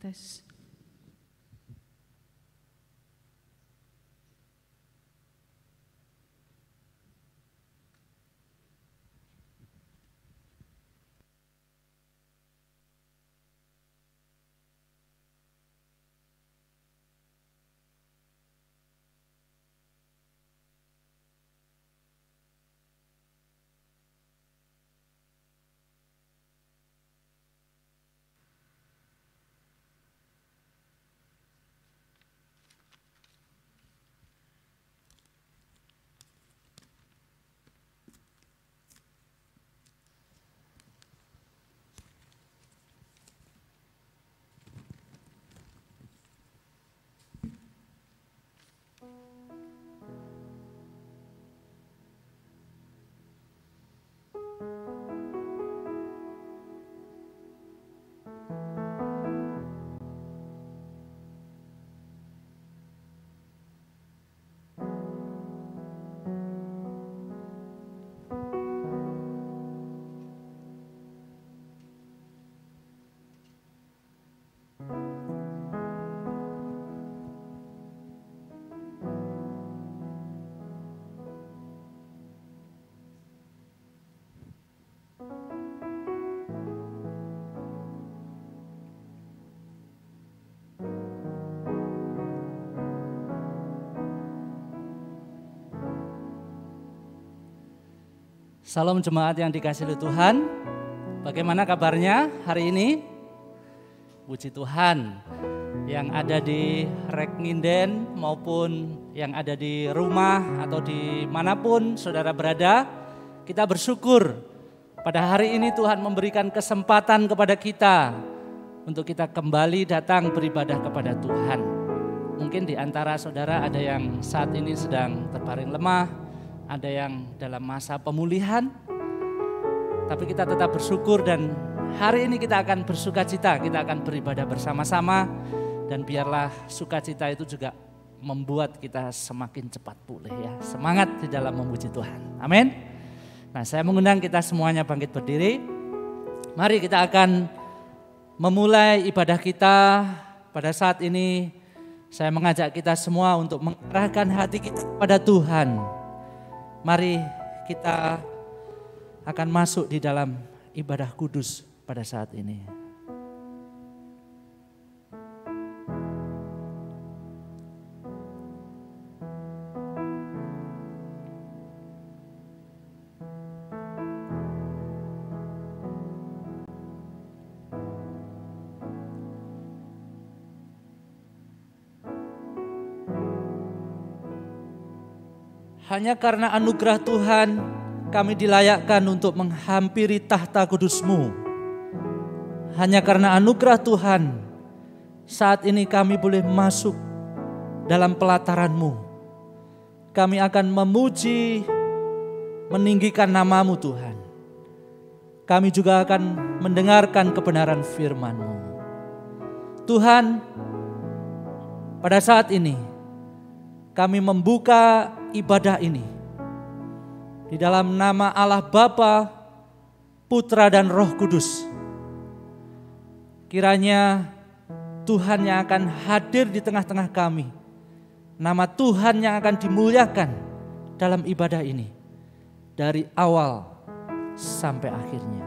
Tes. Salam jemaat yang dikasihi oleh Tuhan. Bagaimana kabarnya hari ini? Puji Tuhan. Yang ada di Reknginden maupun yang ada di rumah atau dimanapun saudara berada, kita bersyukur pada hari ini Tuhan memberikan kesempatan kepada kita untuk kita kembali datang beribadah kepada Tuhan. Mungkin di antara saudara ada yang saat ini sedang terbaring lemah, ada yang dalam masa pemulihan, tapi kita tetap bersyukur dan hari ini kita akan bersukacita, kita akan beribadah bersama-sama dan biarlah sukacita itu juga membuat kita semakin cepat pulih ya, semangat di dalam memuji Tuhan. Amin. Nah, saya mengundang kita semuanya bangkit berdiri. Mari kita akan memulai ibadah kita pada saat ini. Saya mengajak kita semua untuk mengarahkan hati kita kepada Tuhan. Mari kita akan masuk di dalam ibadah kudus pada saat ini. Hanya karena anugerah Tuhan kami dilayakkan untuk menghampiri tahta kudus-Mu. Hanya karena anugerah Tuhan saat ini kami boleh masuk dalam pelataran-Mu. Kami akan memuji, meninggikan nama-Mu Tuhan. Kami juga akan mendengarkan kebenaran firman-Mu. Tuhan, pada saat ini kami membuka ibadah ini di dalam nama Allah Bapa, Putra dan Roh Kudus. Kiranya Tuhan yang akan hadir di tengah-tengah kami, nama Tuhan yang akan dimuliakan dalam ibadah ini dari awal sampai akhirnya.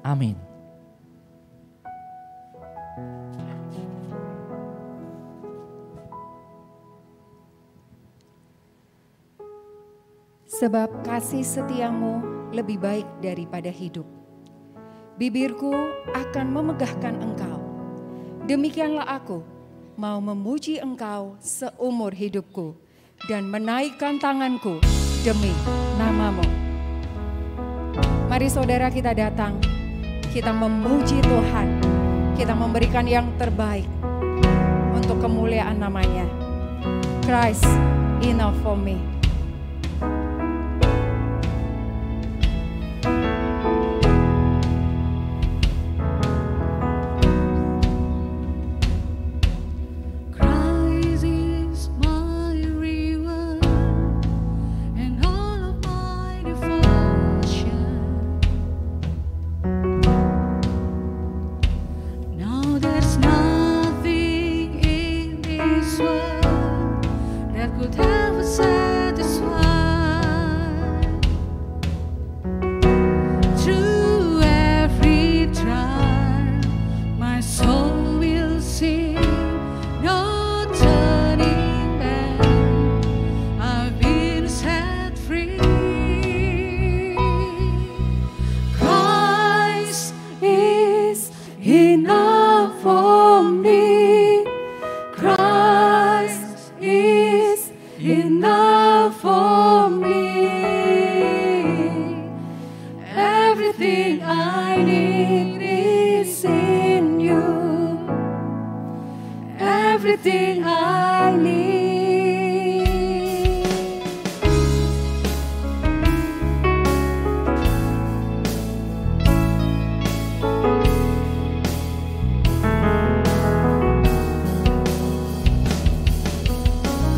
Amin. Sebab kasih setiamu lebih baik daripada hidup. Bibirku akan memegahkan engkau. Demikianlah aku mau memuji engkau seumur hidupku dan menaikkan tanganku demi namamu. Mari saudara kita datang, kita memuji Tuhan. Kita memberikan yang terbaik untuk kemuliaan namanya. Christ enough for me. There's none this world that could ever satisfy. Through every trial, my soul will sing, no turning back. I've been set free. Christ is enough for me. Christ is enough for me. Everything I need is in you. Everything I need.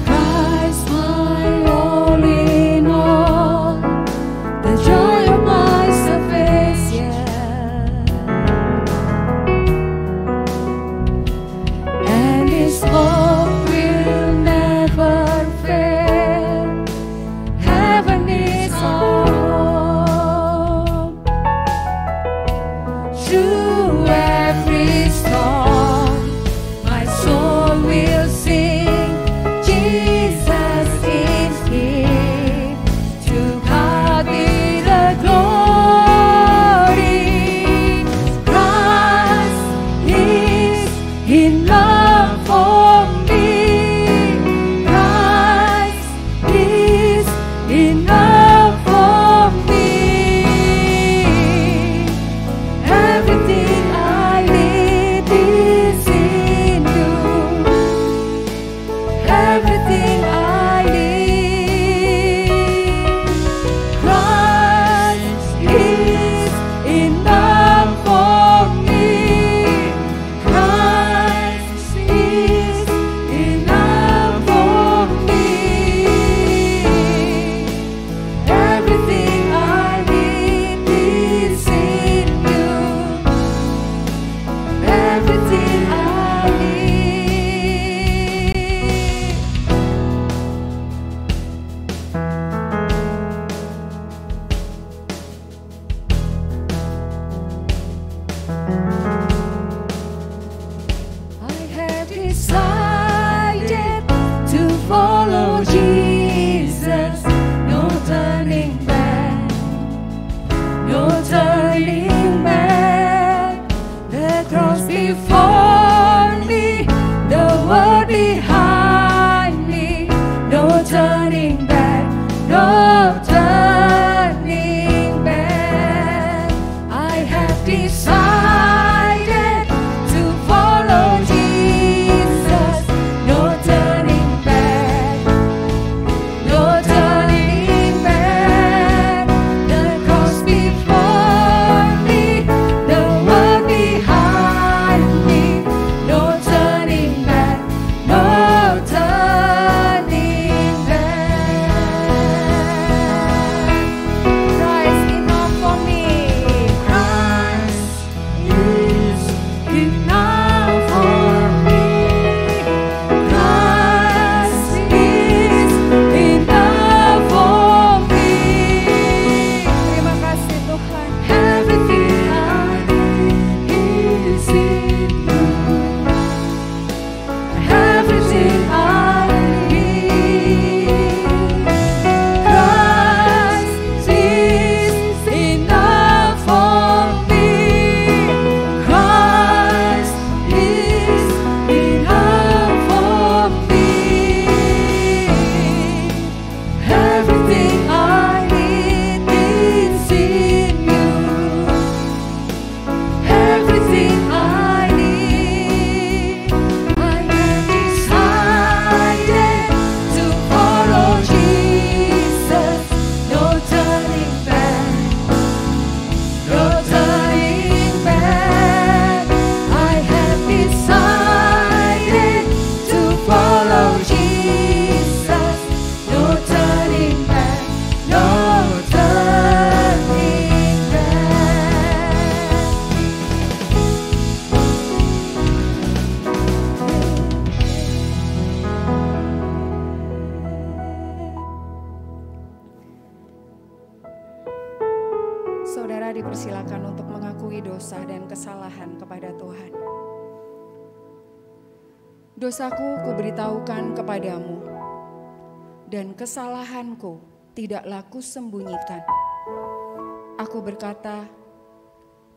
Christ, my all in all, the joy of my salvation, and His hope will never fail. Heaven is our home. Through every storm, my soul will sing. Jesus is here, to God be the glory. Christ is enough for me. Christ is enough for me. Everything I need is in you. Everything I need. Christ is enough for me. Christ is enough for me. Everything I need is in you. Everything I need. I have decided to follow Jesus. No turning back. No turning back. The cross before me, the world behind me. No turning back. No turning back. I have decided to follow Jesus. kesalahan kepada Tuhan. Dosaku kuberitahukan kepadamu, dan kesalahanku tidaklah kusembunyikan. Aku berkata,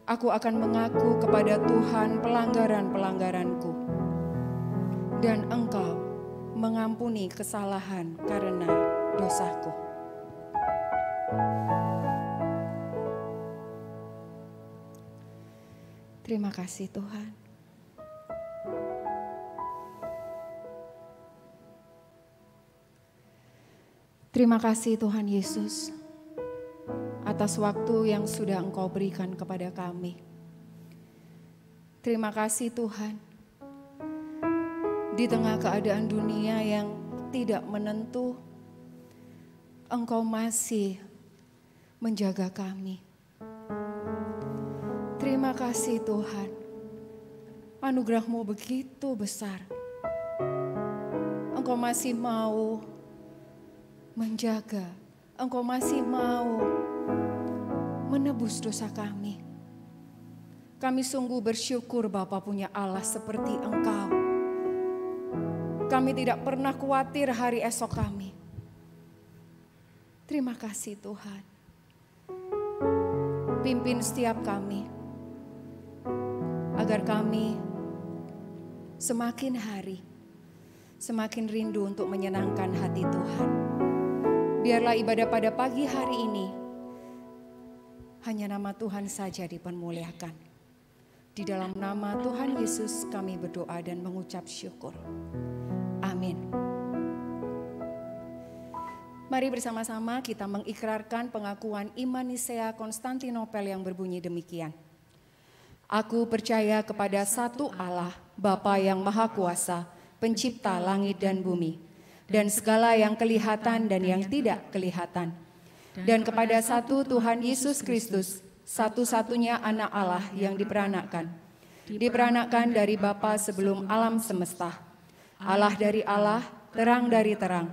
aku akan mengaku kepada Tuhan pelanggaran-pelanggaranku, dan Engkau mengampuni kesalahan karena dosaku. Terima kasih Tuhan. Terima kasih Tuhan Yesus atas waktu yang sudah Engkau berikan kepada kami. Terima kasih Tuhan, di tengah keadaan dunia yang tidak menentu, Engkau masih menjaga kami. Terima kasih Tuhan, anugerah-Mu begitu besar. Engkau masih mau menjaga, Engkau masih mau menebus dosa kami. Kami sungguh bersyukur Bapa punya Allah seperti Engkau. Kami tidak pernah khawatir hari esok kami. Terima kasih Tuhan. Pimpin setiap kami, agar kami semakin hari, semakin rindu untuk menyenangkan hati Tuhan. Biarlah ibadah pada pagi hari ini hanya nama Tuhan saja dipermuliakan. Di dalam nama Tuhan Yesus kami berdoa dan mengucap syukur. Amin. Mari bersama-sama kita mengikrarkan pengakuan iman Nisea Konstantinopel yang berbunyi demikian. Aku percaya kepada satu Allah, Bapa yang Maha Kuasa, pencipta langit dan bumi, dan segala yang kelihatan dan yang tidak kelihatan. Dan kepada satu Tuhan Yesus Kristus, satu-satunya anak Allah yang diperanakkan dari Bapa sebelum alam semesta. Allah dari Allah, terang dari terang.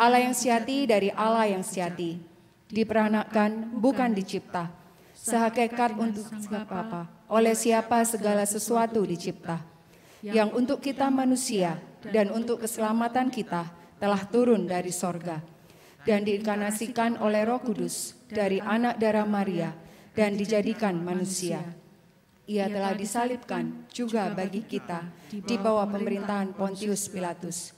Allah yang sejati dari Allah yang sejati. Diperanakkan bukan dicipta. Sehakikat untuk siapa, oleh siapa segala sesuatu dicipta. Yang untuk kita manusia dan untuk keselamatan kita telah turun dari sorga dan diinkarnasikan oleh Roh Kudus dari anak darah Maria dan dijadikan manusia. Ia telah disalibkan juga bagi kita di bawah pemerintahan Pontius Pilatus.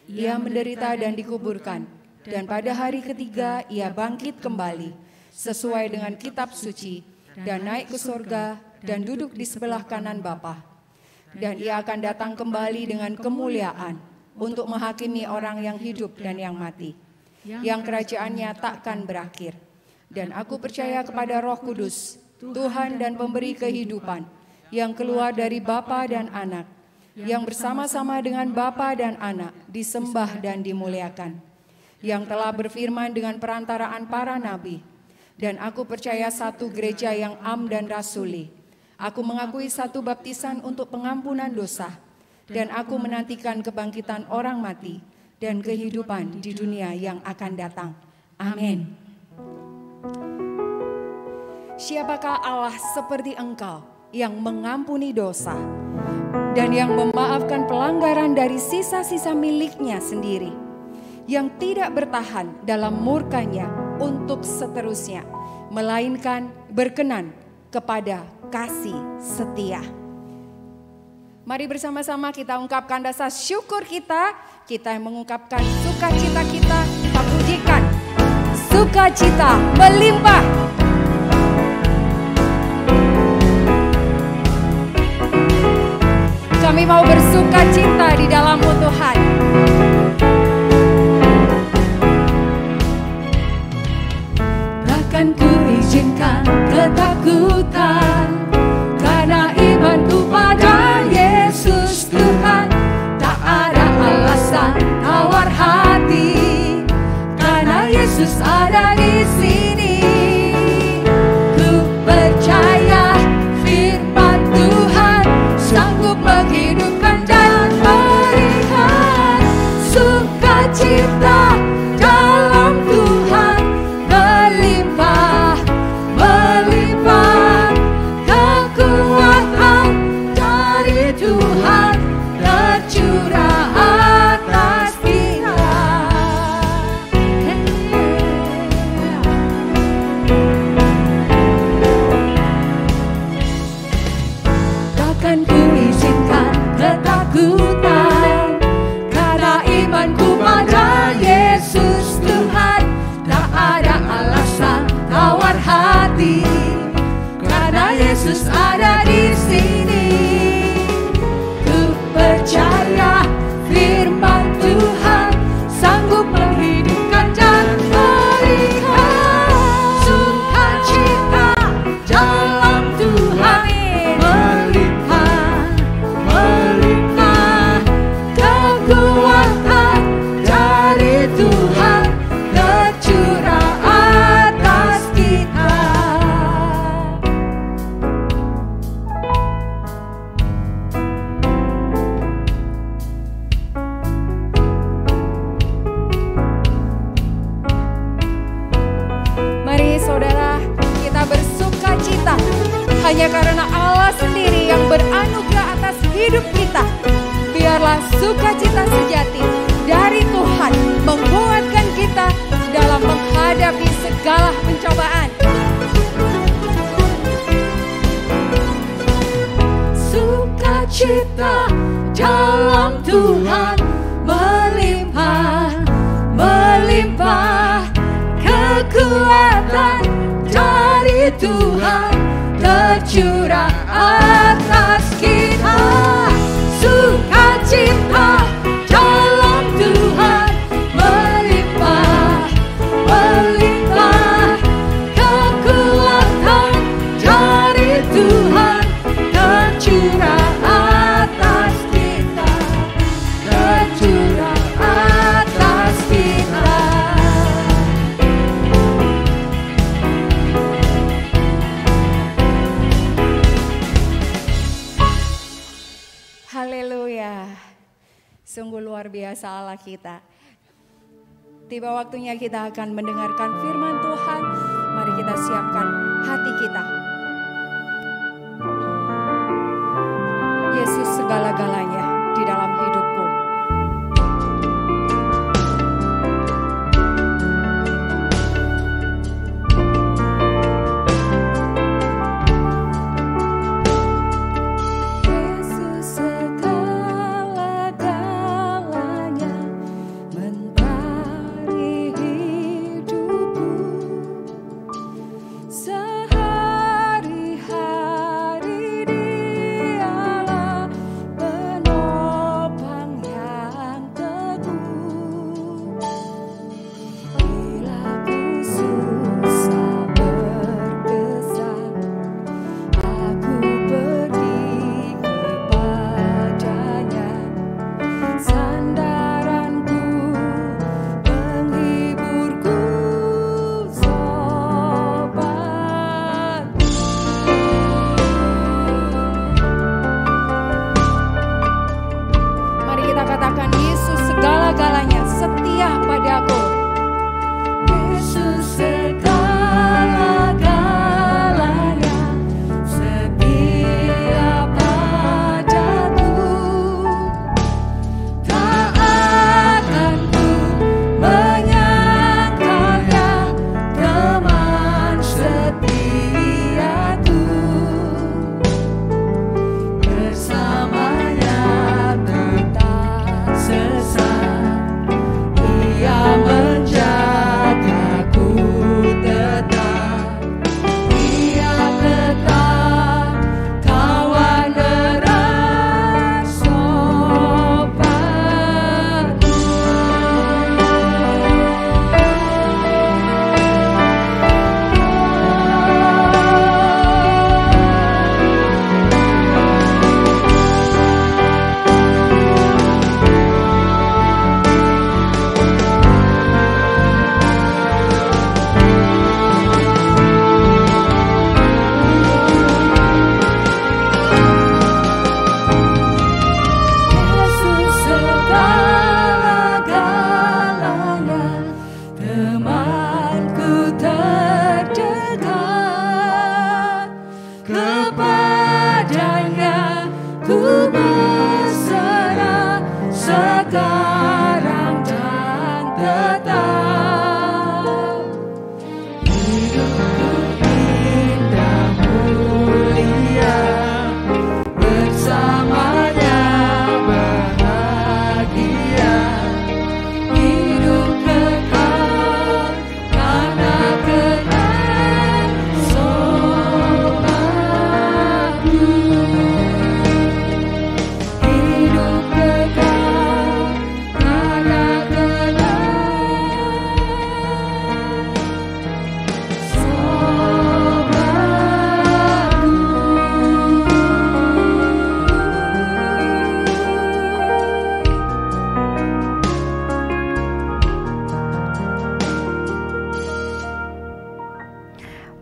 Ia menderita dan dikuburkan, dan pada hari ketiga ia bangkit kembali sesuai dengan kitab suci dan naik ke sorga dan duduk di sebelah kanan Bapa. Dan ia akan datang kembali dengan kemuliaan untuk menghakimi orang yang hidup dan yang mati, yang kerajaannya takkan berakhir. Dan aku percaya kepada Roh Kudus, Tuhan dan pemberi kehidupan, yang keluar dari Bapa dan Anak, yang bersama-sama dengan Bapa dan Anak disembah dan dimuliakan, yang telah berfirman dengan perantaraan para nabi. Dan aku percaya satu gereja yang am dan rasuli. Aku mengakui satu baptisan untuk pengampunan dosa, dan aku menantikan kebangkitan orang mati dan kehidupan di dunia yang akan datang. Amin. Siapakah Allah seperti Engkau yang mengampuni dosa dan yang memaafkan pelanggaran dari sisa-sisa miliknya sendiri, yang tidak bertahan dalam murkanya untuk seterusnya, melainkan berkenan kepada kasih setia. Mari bersama-sama kita ungkapkan rasa syukur kita yang mengungkapkan sukacita kita pujikan. Sukacita melimpah. Kami mau bersukacita di dalam-Mu Tuhan. Takkan ku izinkan ketakutan, karena imanku pada Yesus Tuhan. Tak ada alasan tawar hati, karena Yesus ada di sini. Ku percaya firman Tuhan sanggup menghidupkan dan melihat sukacita dalam Tuhan melimpah, melimpah. hanya karena Allah sendiri yang beranugerah atas hidup kita. Biarlah sukacita sejati dari Tuhan menguatkan kita dalam menghadapi segala pencobaan. Sukacita dalam Tuhan melimpah, melimpah. Kekuatan dari Tuhan tercurah atas kita. Sukacita dalam Tuhan melimpah, melimpah. Kekuatan dari Tuhan tercurah atas kita, tercurah atas kita. Haleluya. Sungguh luar biasa Allah kita. Tiba waktunya kita akan mendengarkan firman Tuhan. Mari kita siapkan hati kita. Yesus segala-galanya di dalam hidupku. Yesus segala-galanya mentari hidupku. Sehari-hari Dialah penopang yang teguh. Bila ku susah berkesan, aku pergi kepadanya. Sandaranku, penghiburku, sobatku. Mari kita katakan, Yesus segala-galanya setia padaku. Yesus segala-galanya setia padaku. Tak akan ku menyangkalnya, teman setiaku. Bersamanya tetap sesat, Ia menjagaku tetap. Ia tetap kawan erat sobatku. Yesus segala-galanya, temanku terdekat. Kepadanya ku berserah sekarang dan tetap. Hidupku indah mulia, bersamanya bahagia. Hidup kekal karena kenal sobatku. Hidup kekal karena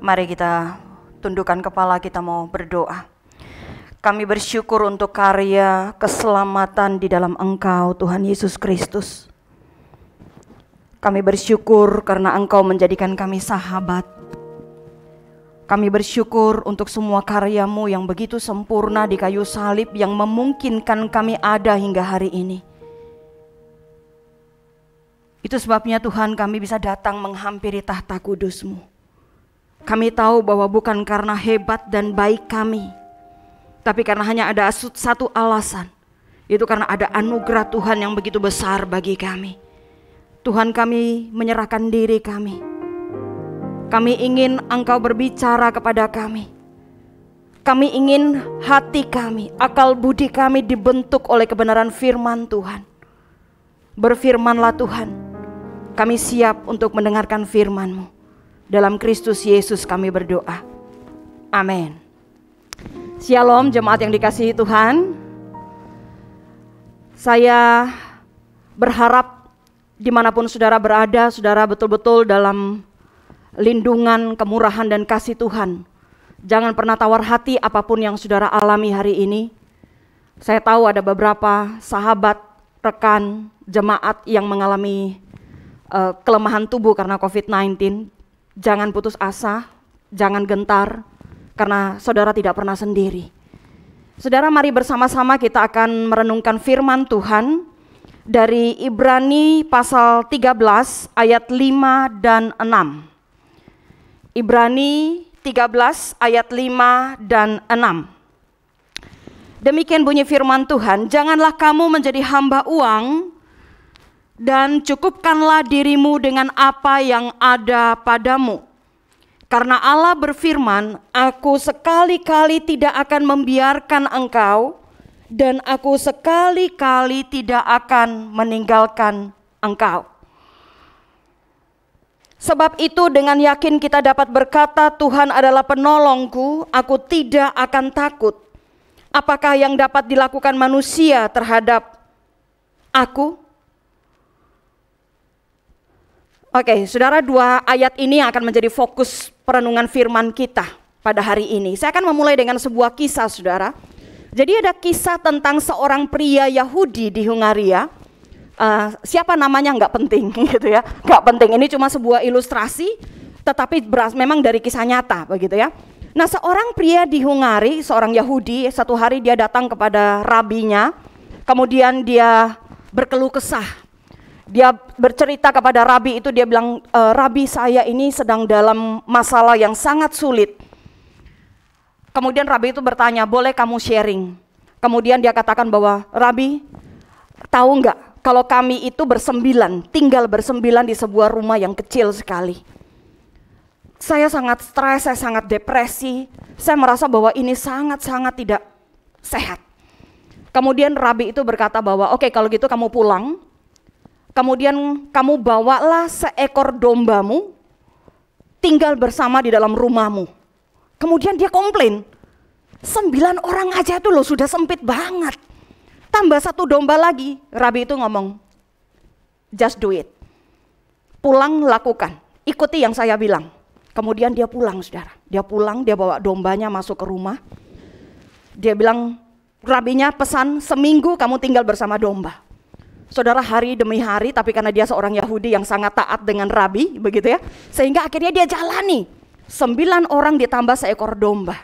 Mari kita tundukkan kepala, kita mau berdoa. Kami bersyukur untuk karya keselamatan di dalam Engkau, Tuhan Yesus Kristus. Kami bersyukur karena Engkau menjadikan kami sahabat. Kami bersyukur untuk semua karya-Mu yang begitu sempurna di kayu salib yang memungkinkan kami ada hingga hari ini. Itu sebabnya Tuhan kami bisa datang menghampiri tahta kudus-Mu. Kami tahu bahwa bukan karena hebat dan baik kami, tapi karena hanya ada satu alasan, itu karena ada anugerah Tuhan yang begitu besar bagi kami. Tuhan, kami menyerahkan diri kami. Kami ingin Engkau berbicara kepada kami. Kami ingin hati kami, akal budi kami dibentuk oleh kebenaran firman Tuhan. Berfirmanlah Tuhan, kami siap untuk mendengarkan firman-Mu. Dalam Kristus Yesus kami berdoa. Amin. Shalom jemaat yang dikasihi Tuhan. Saya berharap dimanapun saudara berada, saudara betul-betul dalam lindungan, kemurahan dan kasih Tuhan. Jangan pernah tawar hati apapun yang saudara alami hari ini. Saya tahu ada beberapa sahabat, rekan, jemaat yang mengalami kelemahan tubuh karena COVID-19. Jangan putus asa, jangan gentar, karena saudara tidak pernah sendiri. Saudara, mari bersama-sama kita akan merenungkan firman Tuhan dari Ibrani pasal 13 ayat 5 dan 6. Ibrani 13 ayat 5 dan 6. Demikian bunyi firman Tuhan, janganlah kamu menjadi hamba uang, dan cukupkanlah dirimu dengan apa yang ada padamu. Karena Allah berfirman, aku sekali-kali tidak akan membiarkan engkau, dan aku sekali-kali tidak akan meninggalkan engkau. Sebab itu dengan yakin kita dapat berkata, Tuhan adalah penolongku, aku tidak akan takut. Apakah yang dapat dilakukan manusia terhadap aku? Oke, saudara, dua ayat ini yang akan menjadi fokus perenungan firman kita pada hari ini. Saya akan memulai dengan sebuah kisah, saudara. Jadi ada kisah tentang seorang pria Yahudi di Hungaria. Siapa namanya nggak penting gitu ya, nggak penting. Ini cuma sebuah ilustrasi, tetapi memang dari kisah nyata begitu ya. Nah, seorang pria di Hungari, seorang Yahudi, satu hari dia datang kepada rabinya, kemudian dia berkeluh kesah. Dia bercerita kepada rabi itu, dia bilang, Rabi, saya ini sedang dalam masalah yang sangat sulit. Kemudian rabi itu bertanya, boleh kamu sharing? Kemudian dia katakan bahwa, Rabi, tahu nggak kalau kami itu bersembilan, tinggal bersembilan di sebuah rumah yang kecil sekali. Saya sangat stres, saya sangat depresi, saya merasa bahwa ini sangat-sangat tidak sehat. Kemudian rabi itu berkata bahwa, oke, kalau gitu kamu pulang. Kemudian kamu bawalah seekor dombamu, tinggal bersama di dalam rumahmu. Kemudian dia komplain, 9 orang aja tuh loh sudah sempit banget. Tambah 1 domba lagi, rabi itu ngomong, just do it. Pulang lakukan, ikuti yang saya bilang. Kemudian dia pulang, saudara. Dia pulang, dia bawa dombanya masuk ke rumah. Dia bilang, rabinya pesan, seminggu kamu tinggal bersama domba. Saudara, hari demi hari, tapi karena dia seorang Yahudi yang sangat taat dengan rabi, begitu ya, sehingga akhirnya dia jalani 9 orang ditambah seekor domba.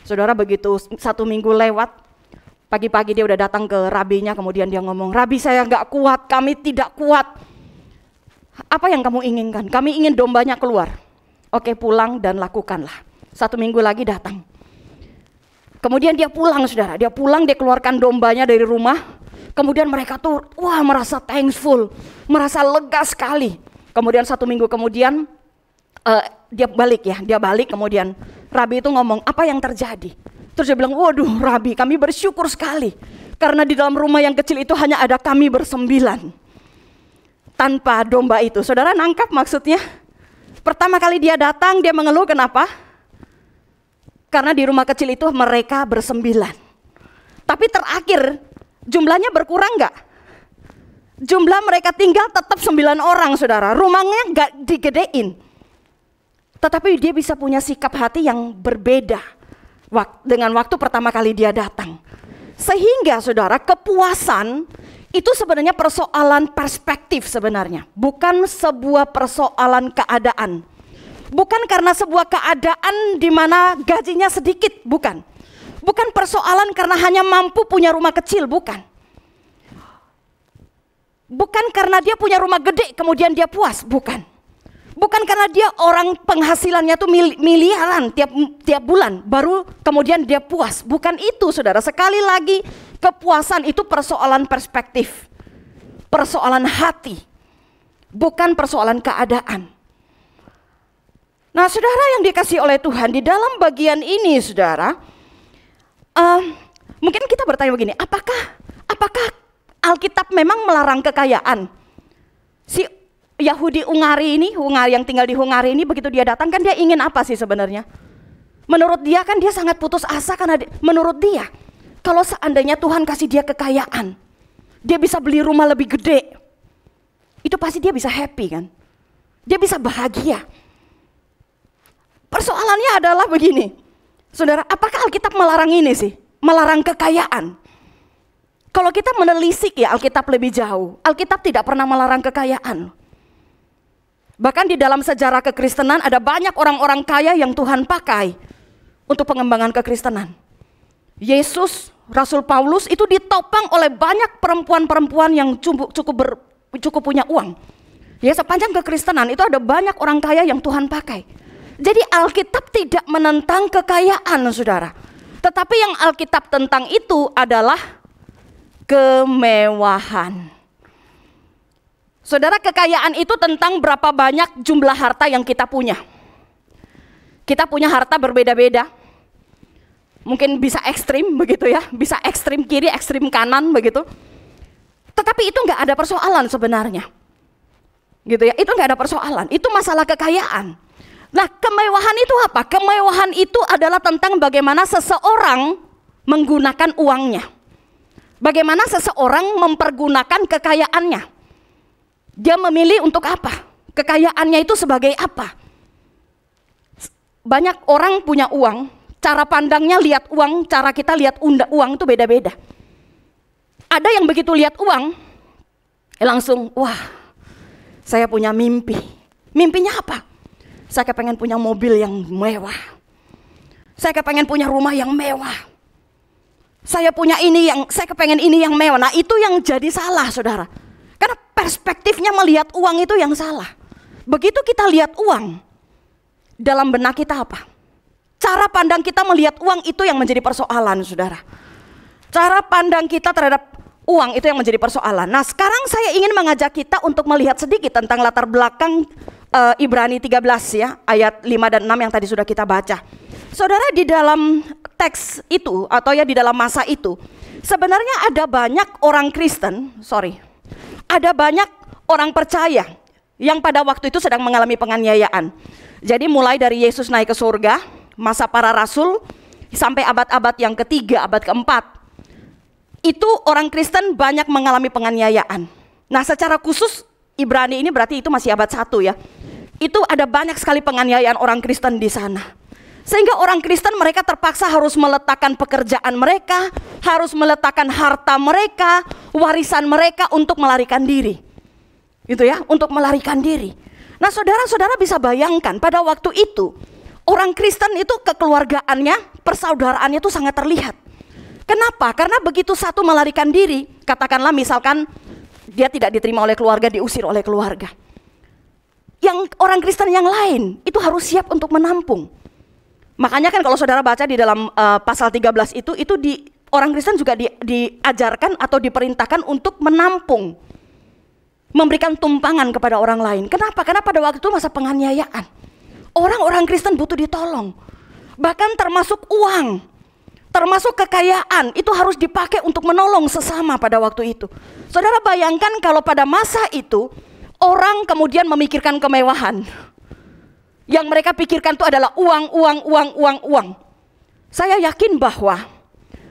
Saudara, begitu 1 minggu lewat, pagi-pagi dia udah datang ke rabinya, kemudian dia ngomong, Rabi, saya nggak kuat, kami tidak kuat. Apa yang kamu inginkan? Kami ingin dombanya keluar. Oke, pulang dan lakukanlah. 1 minggu lagi datang. Kemudian dia pulang, saudara. Dia pulang, dia keluarkan dombanya dari rumah. Kemudian mereka tuh, wah, merasa thankful, merasa lega sekali. Kemudian 1 minggu kemudian dia balik. Kemudian rabi itu ngomong, apa yang terjadi? Terus dia bilang, waduh rabi, kami bersyukur sekali. Karena di dalam rumah yang kecil itu hanya ada kami bersembilan. Tanpa domba itu. Saudara nangkap maksudnya? Pertama kali dia datang, dia mengeluh kenapa? Karena di rumah kecil itu mereka bersembilan. Tapi terakhir, jumlahnya berkurang nggak? Jumlah mereka tinggal tetap 9 orang, saudara. Rumahnya nggak digedein. Tetapi dia bisa punya sikap hati yang berbeda dengan waktu pertama kali dia datang. Sehingga saudara, kepuasan itu sebenarnya persoalan perspektif sebenarnya. Bukan sebuah persoalan keadaan. Bukan karena sebuah keadaan di mana gajinya sedikit, bukan. Bukan persoalan karena hanya mampu punya rumah kecil, bukan. Bukan karena dia punya rumah gede kemudian dia puas, bukan. Bukan karena dia orang penghasilannya tuh miliaran tiap bulan baru kemudian dia puas. Bukan itu, saudara. Sekali lagi, kepuasan itu persoalan perspektif, persoalan hati, bukan persoalan keadaan. Nah, saudara yang dikasihi oleh Tuhan, di dalam bagian ini, saudara, mungkin kita bertanya begini, apakah Alkitab memang melarang kekayaan? Si Yahudi Ungari yang tinggal di Hungari ini, begitu dia datang kan dia ingin apa sih sebenarnya? Menurut dia kan dia sangat putus asa karena menurut dia, kalau seandainya Tuhan kasih dia kekayaan, dia bisa beli rumah lebih gede, itu pasti dia bisa happy kan? Dia bisa bahagia. Persoalannya adalah begini, saudara, apakah Alkitab melarang ini sih? Melarang kekayaan? Kalau kita menelisik ya Alkitab lebih jauh, Alkitab tidak pernah melarang kekayaan. Bahkan di dalam sejarah kekristenan ada banyak orang-orang kaya yang Tuhan pakai untuk pengembangan kekristenan. Yesus, Rasul Paulus itu ditopang oleh banyak perempuan-perempuan yang cukup punya uang. Ya, sepanjang kekristenan itu ada banyak orang kaya yang Tuhan pakai. Jadi Alkitab tidak menentang kekayaan, saudara. Tetapi yang Alkitab tentang itu adalah kemewahan. Saudara, kekayaan itu tentang berapa banyak jumlah harta yang kita punya. Kita punya harta berbeda-beda. Mungkin bisa ekstrim begitu ya, bisa ekstrim kiri, ekstrim kanan begitu. Tetapi itu nggak ada persoalan sebenarnya. Gitu ya, itu nggak ada persoalan. Itu masalah kekayaan. Nah, kemewahan itu apa? Kemewahan itu adalah tentang bagaimana seseorang menggunakan uangnya. Bagaimana seseorang mempergunakan kekayaannya. Dia memilih untuk apa? Kekayaannya itu sebagai apa? Banyak orang punya uang, cara pandangnya lihat uang, cara kita lihat uang itu beda-beda. Ada yang begitu lihat uang, langsung, wah, saya punya mimpi. Mimpinya apa? Saya kepengen punya mobil yang mewah. Saya kepengen punya rumah yang mewah. Saya kepengen ini yang mewah. Nah, itu yang jadi salah, saudara. Karena perspektifnya melihat uang itu yang salah. Begitu kita lihat uang, dalam benak kita apa? Cara pandang kita melihat uang itu yang menjadi persoalan, saudara. Cara pandang kita terhadap uang itu yang menjadi persoalan. Nah, sekarang saya ingin mengajak kita untuk melihat sedikit tentang latar belakang Ibrani 13 ya, ayat 5 dan 6 yang tadi sudah kita baca. Saudara, di dalam teks itu atau ya di dalam masa itu, sebenarnya ada banyak orang Kristen, ada banyak orang percaya yang pada waktu itu sedang mengalami penganiayaan. Jadi mulai dari Yesus naik ke surga, masa para rasul, sampai abad-abad yang ketiga, abad keempat, itu orang Kristen banyak mengalami penganiayaan. Nah, secara khusus Ibrani ini berarti itu masih abad 1 ya. Itu ada banyak sekali penganiayaan orang Kristen di sana. Sehingga orang Kristen mereka terpaksa harus meletakkan pekerjaan mereka, harus meletakkan harta mereka, warisan mereka untuk melarikan diri. Gitu ya, untuk melarikan diri. Nah, saudara-saudara bisa bayangkan pada waktu itu orang Kristen itu kekeluargaannya, persaudaraannya itu sangat terlihat. Kenapa? Karena begitu satu melarikan diri, katakanlah misalkan dia tidak diterima oleh keluarga, diusir oleh keluarga. Yang orang Kristen yang lain itu harus siap untuk menampung. Makanya kan kalau saudara baca di dalam pasal 13 itu orang Kristen juga diajarkan atau diperintahkan untuk menampung, memberikan tumpangan kepada orang lain. Kenapa? Karena pada waktu itu masa penganiayaan. Orang-orang Kristen butuh ditolong. Bahkan termasuk uang, termasuk kekayaan itu harus dipakai untuk menolong sesama pada waktu itu. Saudara bayangkan kalau pada masa itu orang kemudian memikirkan kemewahan. Yang mereka pikirkan itu adalah uang. Saya yakin bahwa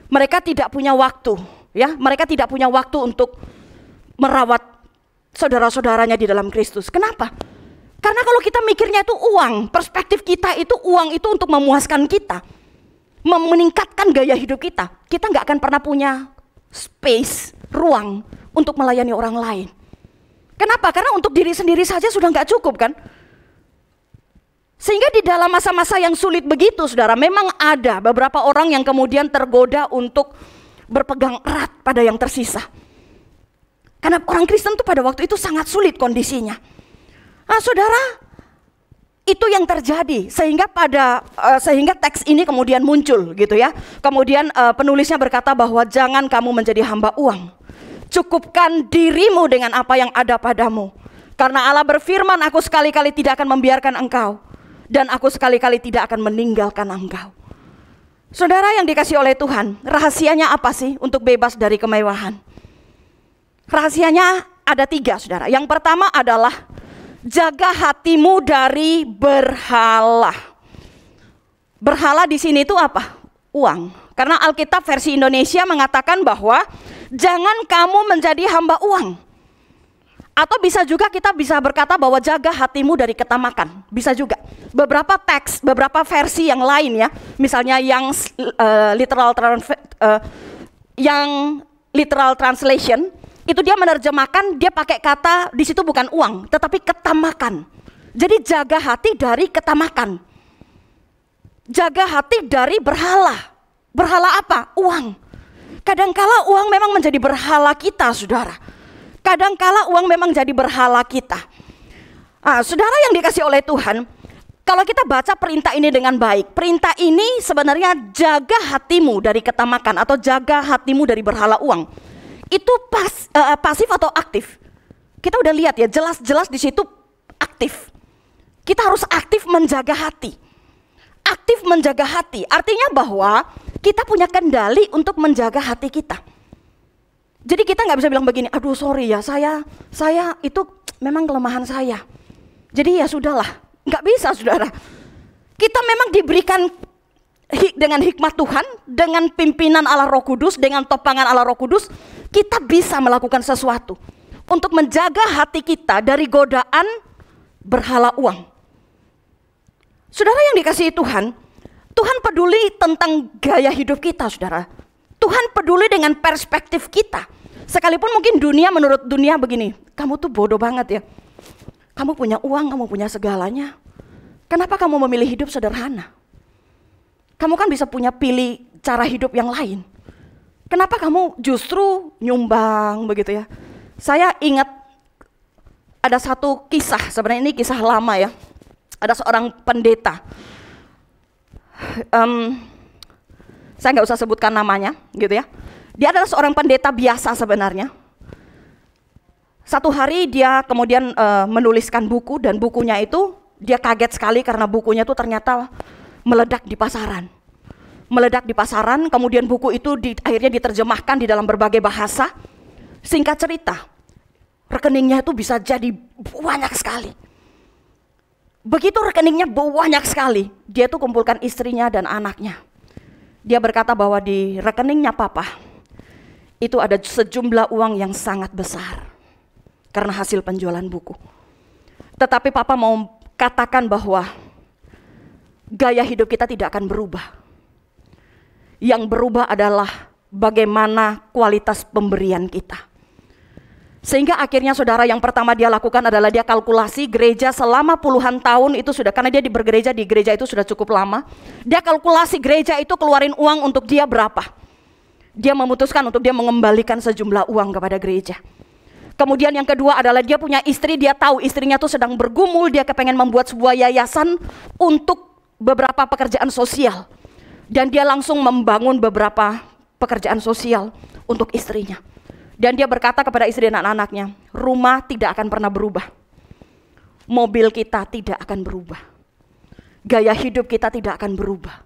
mereka tidak punya waktu, ya. Mereka tidak punya waktu untuk merawat saudara-saudaranya di dalam Kristus. Kenapa? Karena kalau kita mikirnya itu uang, perspektif kita itu uang itu untuk memuaskan kita, meningkatkan gaya hidup kita. Kita nggak akan pernah punya space, ruang untuk melayani orang lain. Kenapa? Karena untuk diri sendiri saja sudah nggak cukup kan? Sehingga di dalam masa-masa yang sulit begitu, saudara, memang ada beberapa orang yang kemudian tergoda untuk berpegang erat pada yang tersisa. Karena orang Kristen tuh pada waktu itu sangat sulit kondisinya. Nah, saudara, itu yang terjadi sehingga sehingga teks ini kemudian muncul gitu ya. Kemudian penulisnya berkata bahwa jangan kamu menjadi hamba uang. Cukupkan dirimu dengan apa yang ada padamu. Karena Allah berfirman, aku sekali-kali tidak akan membiarkan engkau. Dan aku sekali-kali tidak akan meninggalkan engkau. Saudara yang dikasih oleh Tuhan, rahasianya apa sih untuk bebas dari kemewahan? Rahasianya ada 3, saudara. Yang pertama adalah jaga hatimu dari berhala. Berhala di sini itu apa? Uang. Karena Alkitab versi Indonesia mengatakan bahwa jangan kamu menjadi hamba uang. Atau bisa juga kita bisa berkata bahwa jaga hatimu dari ketamakan. Bisa juga. Beberapa teks, beberapa versi yang lain ya. Misalnya yang literal translation, itu dia menerjemahkan, dia pakai kata di situ bukan uang, tetapi ketamakan. Jadi jaga hati dari ketamakan. Jaga hati dari berhala. Berhala apa? Uang. Kadangkala uang memang menjadi berhala kita, saudara. Kadangkala uang memang jadi berhala kita. Saudara yang dikasih oleh Tuhan, kalau kita baca perintah ini dengan baik, perintah ini sebenarnya jaga hatimu dari ketamakan atau jaga hatimu dari berhala uang. Itu pasif atau aktif? Kita udah lihat ya, jelas-jelas di situ aktif. Kita harus aktif menjaga hati. Aktif menjaga hati, artinya bahwa kita punya kendali untuk menjaga hati kita. Jadi kita nggak bisa bilang begini, aduh sorry ya, saya itu memang kelemahan saya. Jadi ya sudahlah, nggak bisa, saudara. Kita memang diberikan dengan hikmat Tuhan, dengan pimpinan Allah Roh Kudus, dengan topangan Allah Roh Kudus, kita bisa melakukan sesuatu untuk menjaga hati kita dari godaan berhala uang. Saudara yang dikasihi Tuhan, Tuhan peduli tentang gaya hidup kita, saudara. Tuhan peduli dengan perspektif kita. Sekalipun mungkin menurut dunia begini, kamu tuh bodoh banget ya. Kamu punya uang, kamu punya segalanya. Kenapa kamu memilih hidup sederhana? Kamu kan bisa pilih cara hidup yang lain. Kenapa kamu justru nyumbang begitu ya? Saya ingat ada satu kisah, sebenarnya ini kisah lama ya. Ada seorang pendeta. Saya nggak usah sebutkan namanya gitu ya. Dia adalah seorang pendeta biasa sebenarnya. Satu hari dia kemudian menuliskan buku, dan bukunya itu dia kaget sekali karena bukunya itu ternyata meledak di pasaran. Meledak di pasaran, kemudian buku itu akhirnya diterjemahkan di dalam berbagai bahasa. Singkat cerita, rekeningnya itu bisa jadi banyak sekali. Begitu rekeningnya banyak sekali, dia tuh kumpulkan istrinya dan anaknya. Dia berkata bahwa di rekeningnya papa itu ada sejumlah uang yang sangat besar karena hasil penjualan buku. Tetapi papa mau katakan bahwa gaya hidup kita tidak akan berubah. Yang berubah adalah bagaimana kualitas pemberian kita. Sehingga akhirnya saudara, yang pertama dia lakukan adalah dia kalkulasi gereja selama puluhan tahun itu sudah, karena dia bergereja di gereja itu sudah cukup lama. Dia kalkulasi gereja itu keluarin uang untuk dia berapa. Dia memutuskan untuk dia mengembalikan sejumlah uang kepada gereja. Kemudian yang kedua adalah dia punya istri, dia tahu istrinya tuh sedang bergumul, dia kepengen membuat sebuah yayasan untuk beberapa pekerjaan sosial. Dan dia langsung membangun beberapa pekerjaan sosial untuk istrinya. Dan dia berkata kepada istri dan anak-anaknya, rumah tidak akan pernah berubah. Mobil kita tidak akan berubah. Gaya hidup kita tidak akan berubah.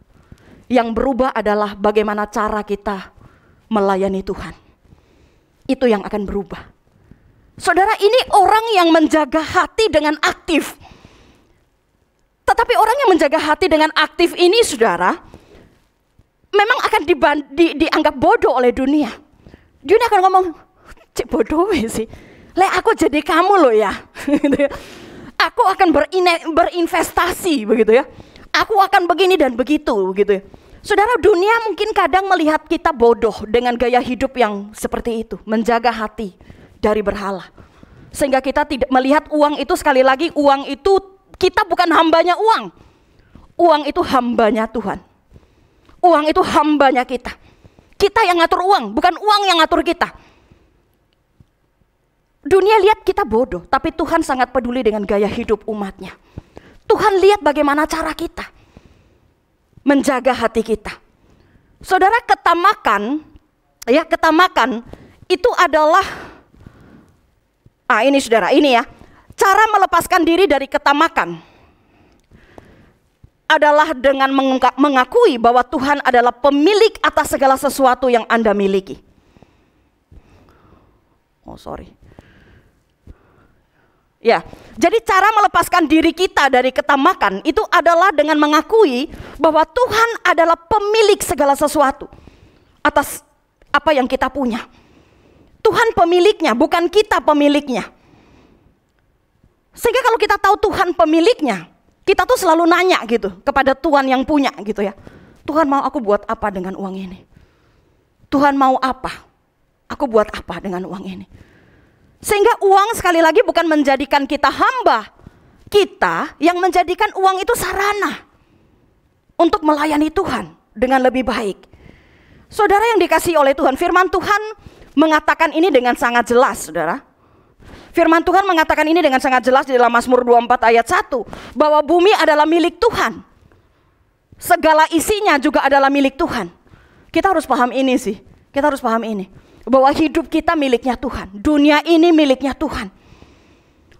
Yang berubah adalah bagaimana cara kita melayani Tuhan. Itu yang akan berubah. Saudara, ini orang yang menjaga hati dengan aktif. Tetapi orang yang menjaga hati dengan aktif ini, saudara, memang akan dianggap bodoh oleh dunia. Dunia akan ngomong, cik bodoh sih. Aku jadi kamu loh ya. Aku akan berinvestasi begitu ya. Aku akan begini dan begitu gitu ya. Saudara, dunia mungkin kadang melihat kita bodoh dengan gaya hidup yang seperti itu, menjaga hati dari berhala. Sehingga kita tidak melihat uang itu, sekali lagi uang itu Kita bukan hambanya uang. Uang itu hambanya Tuhan. Uang itu hambanya kita. Kita yang ngatur uang, bukan uang yang ngatur kita. Dunia lihat kita bodoh, tapi Tuhan sangat peduli dengan gaya hidup umatnya. Tuhan lihat bagaimana cara kita menjaga hati kita. Saudara, ketamakan itu adalah, ini saudara, ini ya, cara melepaskan diri dari ketamakan adalah dengan mengakui bahwa Tuhan adalah pemilik atas segala sesuatu yang Anda miliki. Ya, jadi cara melepaskan diri kita dari ketamakan itu adalah dengan mengakui bahwa Tuhan adalah pemilik segala sesuatu atas apa yang kita punya. Tuhan pemiliknya, bukan kita pemiliknya. Sehingga kalau kita tahu Tuhan pemiliknya, kita tuh selalu nanya gitu kepada Tuhan yang punya gitu ya. Tuhan, mau aku buat apa dengan uang ini? Tuhan, mau apa? Aku buat apa dengan uang ini? Sehingga uang sekali lagi bukan menjadikan kita hamba. Kita yang menjadikan uang itu sarana untuk melayani Tuhan dengan lebih baik. Saudara yang dikasihi oleh Tuhan, firman Tuhan mengatakan ini dengan sangat jelas, saudara. Firman Tuhan mengatakan ini dengan sangat jelas di dalam Mazmur 24 ayat 1. Bahwa bumi adalah milik Tuhan. Segala isinya juga adalah milik Tuhan. Kita harus paham ini sih. Kita harus paham ini. Bahwa hidup kita miliknya Tuhan. Dunia ini miliknya Tuhan.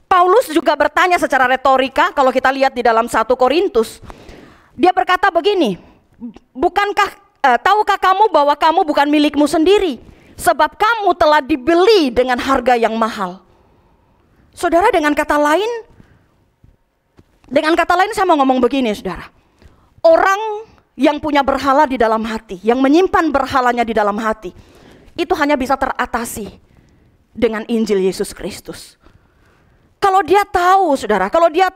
Paulus juga bertanya secara retorika kalau kita lihat di dalam 1 Korintus. Dia berkata begini. Tahukah kamu bahwa kamu bukan milikmu sendiri? Sebab kamu telah dibeli dengan harga yang mahal. Saudara, dengan kata lain saya mau ngomong begini, saudara. Orang yang punya berhala di dalam hati, yang menyimpan berhalanya di dalam hati, itu hanya bisa teratasi dengan Injil Yesus Kristus. Kalau dia tahu, saudara, kalau dia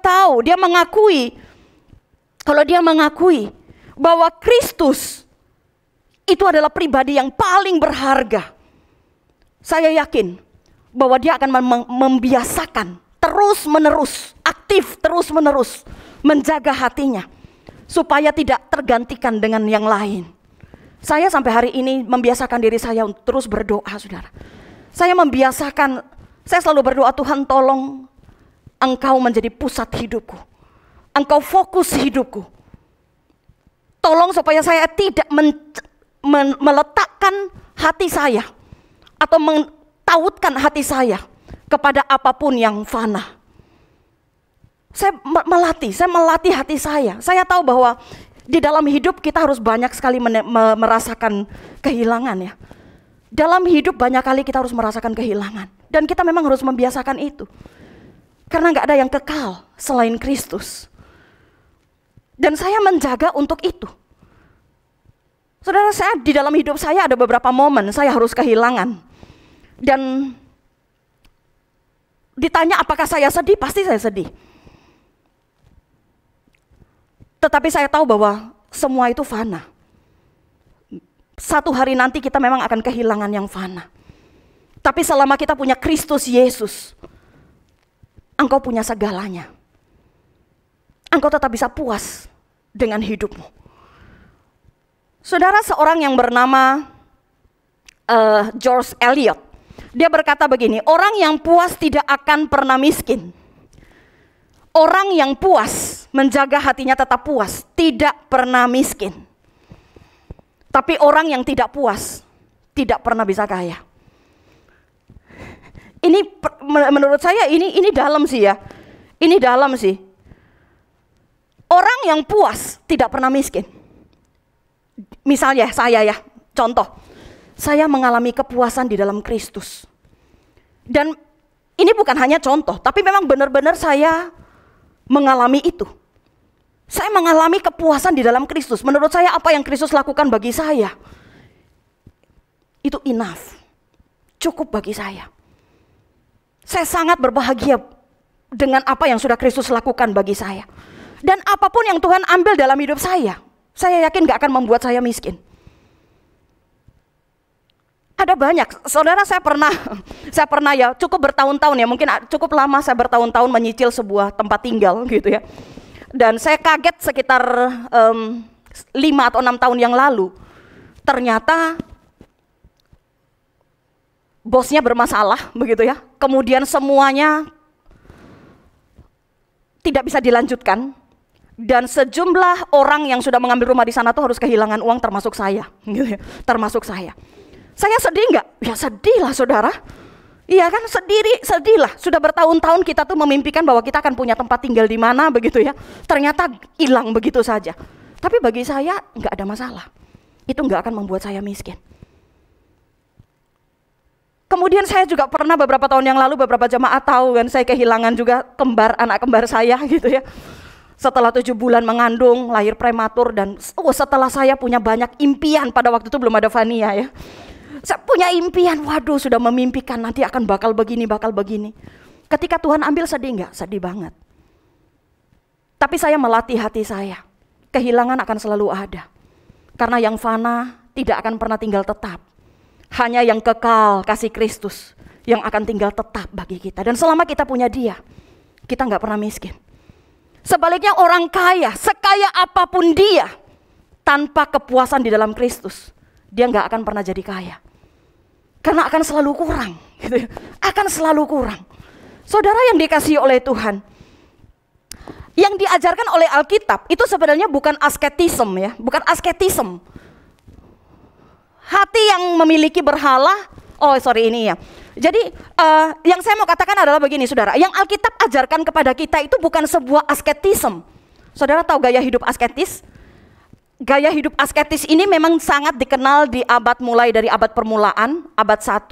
mengakui bahwa Kristus itu adalah pribadi yang paling berharga, saya yakin bahwa dia akan membiasakan terus-menerus, aktif terus-menerus menjaga hatinya supaya tidak tergantikan dengan yang lain. Saya sampai hari ini membiasakan diri saya untuk terus berdoa, saudara. Saya selalu berdoa, Tuhan tolong Engkau menjadi pusat hidupku. Engkau fokus hidupku. Tolong supaya saya tidak meletakkan hati saya atau tautkan hati saya kepada apapun yang fana. Saya melatih hati saya. Saya tahu bahwa di dalam hidup kita harus banyak sekali merasakan kehilangan ya. Dalam hidup banyak kali kita harus merasakan kehilangan. Dan kita memang harus membiasakan itu. Karena gak ada yang kekal selain Kristus. Dan saya menjaga untuk itu. Saudara, di dalam hidup saya ada beberapa momen saya harus kehilangan. Dan ditanya apakah saya sedih, pasti saya sedih. Tetapi saya tahu bahwa semua itu fana. Satu hari nanti kita memang akan kehilangan yang fana. Tapi selama kita punya Kristus Yesus, engkau punya segalanya. Engkau tetap bisa puas dengan hidupmu. Saudara, seorang yang bernama George Eliot, dia berkata begini, orang yang puas tidak akan pernah miskin. Orang yang puas, menjaga hatinya tetap puas, tidak pernah miskin. Tapi orang yang tidak puas, tidak pernah bisa kaya. Ini menurut saya ini dalam sih ya. Ini dalam sih. Orang yang puas tidak pernah miskin. Misalnya saya ya, contoh. Saya mengalami kepuasan di dalam Kristus. Dan ini bukan hanya contoh, tapi memang benar-benar saya mengalami itu. Saya mengalami kepuasan di dalam Kristus. Menurut saya apa yang Kristus lakukan bagi saya, itu enough. Cukup bagi saya. Saya sangat berbahagia dengan apa yang sudah Kristus lakukan bagi saya. Dan apapun yang Tuhan ambil dalam hidup saya yakin gak akan membuat saya miskin. Ada banyak, saudara. Saya pernah ya cukup bertahun-tahun ya, mungkin cukup lama saya bertahun-tahun menyicil sebuah tempat tinggal gitu ya. Dan saya kaget sekitar 5 atau 6 tahun yang lalu, ternyata bosnya bermasalah begitu ya. Kemudian semuanya tidak bisa dilanjutkan. Dan sejumlah orang yang sudah mengambil rumah di sana tuh harus kehilangan uang, termasuk saya gitu ya, termasuk saya. Saya sedih nggak? Ya sedih lah saudara. Iya kan, sedih lah. Sudah bertahun-tahun kita tuh memimpikan bahwa kita akan punya tempat tinggal di mana begitu ya. Ternyata hilang begitu saja. Tapi bagi saya nggak ada masalah. Itu nggak akan membuat saya miskin. Kemudian saya juga pernah beberapa tahun yang lalu, beberapa jemaat tahu kan, saya kehilangan juga anak kembar saya gitu ya. Setelah 7 bulan mengandung, lahir prematur, dan setelah saya punya banyak impian, pada waktu itu belum ada Fania ya. Saya punya impian, waduh sudah memimpikan nanti akan bakal begini. Ketika Tuhan ambil, sedih nggak? Sedih banget. Tapi saya melatih hati saya, kehilangan akan selalu ada. Karena yang fana tidak akan pernah tinggal tetap. Hanya yang kekal, kasih Kristus, yang akan tinggal tetap bagi kita. Dan selama kita punya Dia, kita nggak pernah miskin. Sebaliknya orang kaya, sekaya apapun dia, tanpa kepuasan di dalam Kristus, dia nggak akan pernah jadi kaya. Karena akan selalu kurang, gitu ya. Akan selalu kurang. Saudara yang dikasihi oleh Tuhan, yang diajarkan oleh Alkitab itu sebenarnya bukan asketisme ya, bukan asketisme. Hati yang memiliki berhala, ini ya. Jadi yang saya mau katakan adalah begini saudara, yang Alkitab ajarkan kepada kita itu bukan sebuah asketisme. Saudara tahu gaya hidup asketis? Gaya hidup asketis ini memang sangat dikenal di mulai dari abad permulaan, abad 1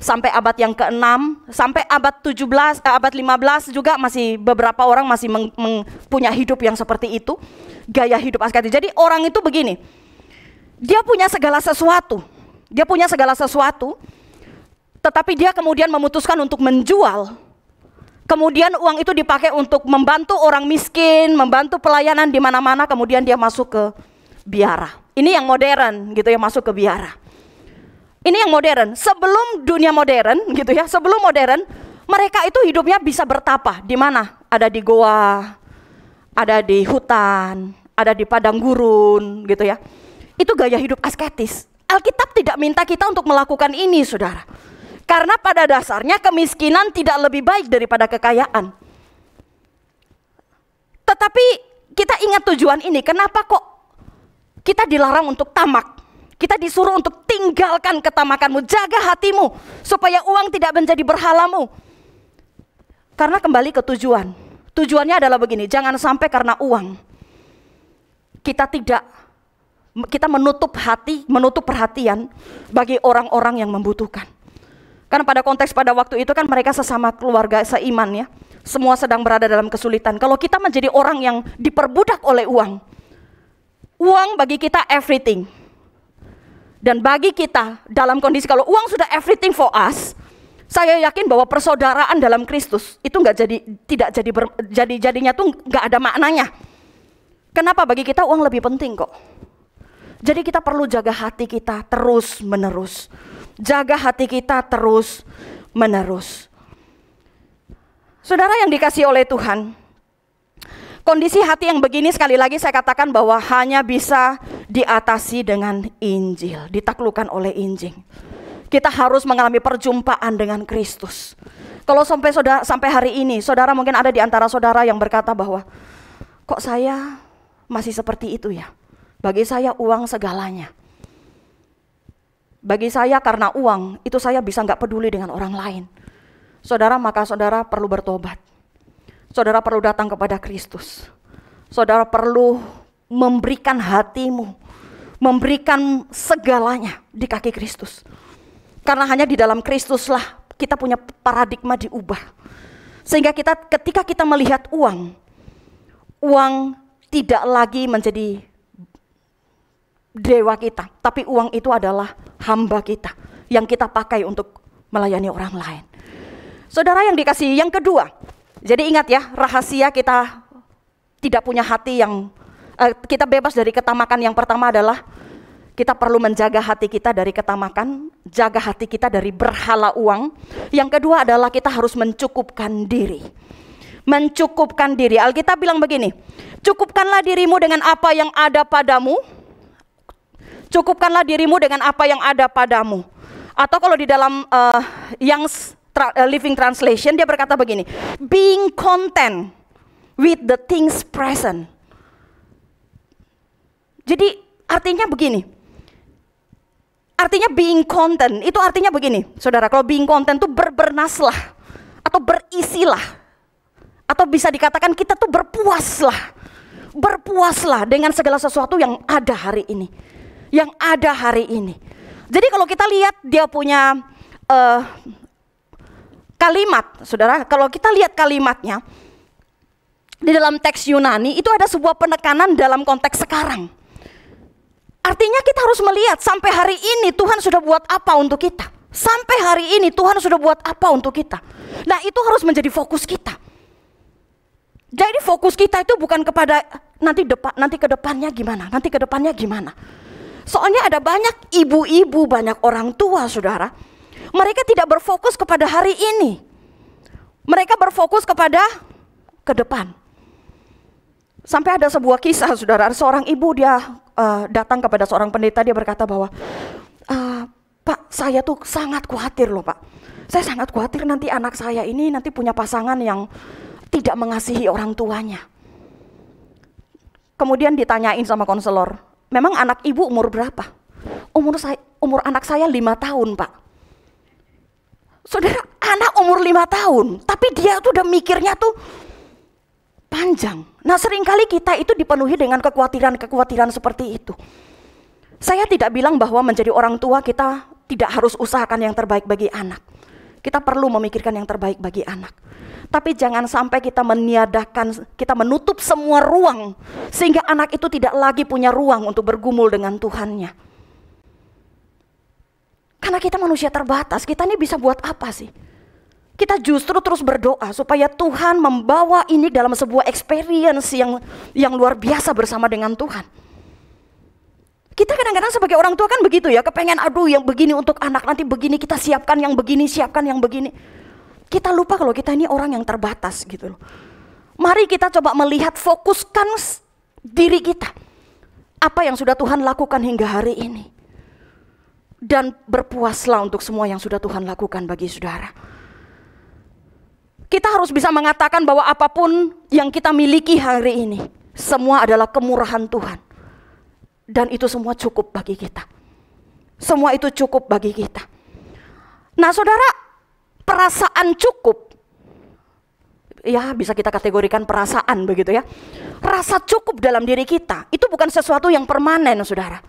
sampai abad yang ke-6, sampai abad 17, abad 15 juga masih beberapa orang masih punya hidup yang seperti itu. Gaya hidup asketis. Jadi orang itu begini, dia punya segala sesuatu, tetapi dia kemudian memutuskan untuk menjual. Kemudian uang itu dipakai untuk membantu orang miskin, membantu pelayanan di mana-mana, kemudian dia masuk ke biara. Ini yang modern gitu ya, masuk ke biara. Ini yang modern. Sebelum dunia modern gitu ya, sebelum modern, mereka itu hidupnya bisa bertapa. Di mana? Ada di goa, ada di hutan, ada di padang gurun gitu ya. Itu gaya hidup asketis. Alkitab tidak minta kita untuk melakukan ini saudara. Karena pada dasarnya kemiskinan tidak lebih baik daripada kekayaan. Tetapi kita ingat tujuan ini, kenapa kok kita dilarang untuk tamak? Kita disuruh untuk tinggalkan ketamakanmu, jaga hatimu, supaya uang tidak menjadi berhalamu. Karena kembali ke tujuan. Tujuannya adalah begini, jangan sampai karena uang kita menutup hati, menutup perhatian bagi orang-orang yang membutuhkan. Karena pada konteks pada waktu itu kan mereka sesama keluarga seiman ya. Semua sedang berada dalam kesulitan. Kalau kita menjadi orang yang diperbudak oleh uang bagi kita everything. Dan bagi kita dalam kondisi kalau uang sudah everything for us, saya yakin bahwa persaudaraan dalam Kristus itu jadinya tuh nggak ada maknanya. Kenapa? Bagi kita uang lebih penting kok. Jadi kita perlu jaga hati kita terus menerus. Jaga hati kita terus menerus. Saudara yang dikasihi oleh Tuhan, kondisi hati yang begini sekali lagi saya katakan bahwa hanya bisa diatasi dengan Injil, ditaklukkan oleh Injil. Kita harus mengalami perjumpaan dengan Kristus. Kalau sampai hari ini, saudara mungkin ada di antara saudara yang berkata bahwa kok saya masih seperti itu ya? Bagi saya uang segalanya. Bagi saya karena uang itu saya bisa gak peduli dengan orang lain. Saudara, maka saudara perlu bertobat. Saudara perlu datang kepada Kristus. Saudara perlu memberikan hatimu, memberikan segalanya di kaki Kristus. Karena hanya di dalam Kristuslah kita punya paradigma diubah. Sehingga ketika kita melihat uang tidak lagi menjadi dewa kita, tapi uang itu adalah hamba kita yang kita pakai untuk melayani orang lain. Saudara yang dikasihi, yang kedua, jadi ingat ya, rahasia kita tidak punya hati yang kita bebas dari ketamakan yang pertama adalah Kita perlu menjaga hati kita dari ketamakan, jaga hati kita dari berhala uang. Yang kedua adalah kita harus mencukupkan diri. Mencukupkan diri. Alkitab bilang begini, cukupkanlah dirimu dengan apa yang ada padamu. Cukupkanlah dirimu dengan apa yang ada padamu. Atau kalau di dalam Young's Living Translation dia berkata begini, being content with the things present. Jadi artinya begini. Artinya being content itu artinya begini, saudara. Kalau being content itu bernaslah atau berisilah, atau bisa dikatakan kita tuh berpuaslah. Berpuaslah dengan segala sesuatu yang ada hari ini. Yang ada hari ini. Jadi kalau kita lihat dia punya kalimat, saudara. Kalau kita lihat kalimatnya di dalam teks Yunani itu ada sebuah penekanan dalam konteks sekarang. Artinya kita harus melihat sampai hari ini Tuhan sudah buat apa untuk kita. Sampai hari ini Tuhan sudah buat apa untuk kita. Nah itu harus menjadi fokus kita. Jadi fokus kita itu bukan kepada nanti ke depannya gimana, nanti ke depannya gimana. Soalnya ada banyak ibu-ibu, banyak orang tua, saudara. Mereka tidak berfokus kepada hari ini. Mereka berfokus kepada ke depan. Sampai ada sebuah kisah, saudara. Seorang ibu dia datang kepada seorang pendeta, dia berkata bahwa Pak, saya tuh sangat khawatir loh Pak. Saya sangat khawatir nanti anak saya ini nanti punya pasangan yang tidak mengasihi orang tuanya. Kemudian ditanyain sama konselor, memang anak ibu umur berapa? Umur anak saya 5 tahun Pak. Saudara, anak umur 5 tahun, tapi dia tuh udah mikirnya tuh panjang. Nah seringkali kita itu dipenuhi dengan kekhawatiran seperti itu. Saya tidak bilang bahwa menjadi orang tua kita tidak harus usahakan yang terbaik bagi anak. Kita perlu memikirkan yang terbaik bagi anak. Tapi jangan sampai kita meniadakan, kita menutup semua ruang sehingga anak itu tidak lagi punya ruang untuk bergumul dengan Tuhannya. Karena kita manusia terbatas, kita ini bisa buat apa sih? Kita justru terus berdoa supaya Tuhan membawa ini dalam sebuah experience yang luar biasa bersama dengan Tuhan. Kita kadang-kadang sebagai orang tua kan begitu ya, kepengen aduh yang begini untuk anak, nanti begini kita siapkan yang begini, siapkan yang begini. Kita lupa kalau kita ini orang yang terbatas gitu loh. Mari kita coba melihat, fokuskan diri kita. Apa yang sudah Tuhan lakukan hingga hari ini. Dan berpuaslah untuk semua yang sudah Tuhan lakukan bagi saudara. Kita harus bisa mengatakan bahwa apapun yang kita miliki hari ini, semua adalah kemurahan Tuhan. Dan itu semua cukup bagi kita. Semua itu cukup bagi kita. Nah saudara, perasaan cukup, ya bisa kita kategorikan perasaan begitu ya. Rasa cukup dalam diri kita, itu bukan sesuatu yang permanen saudara.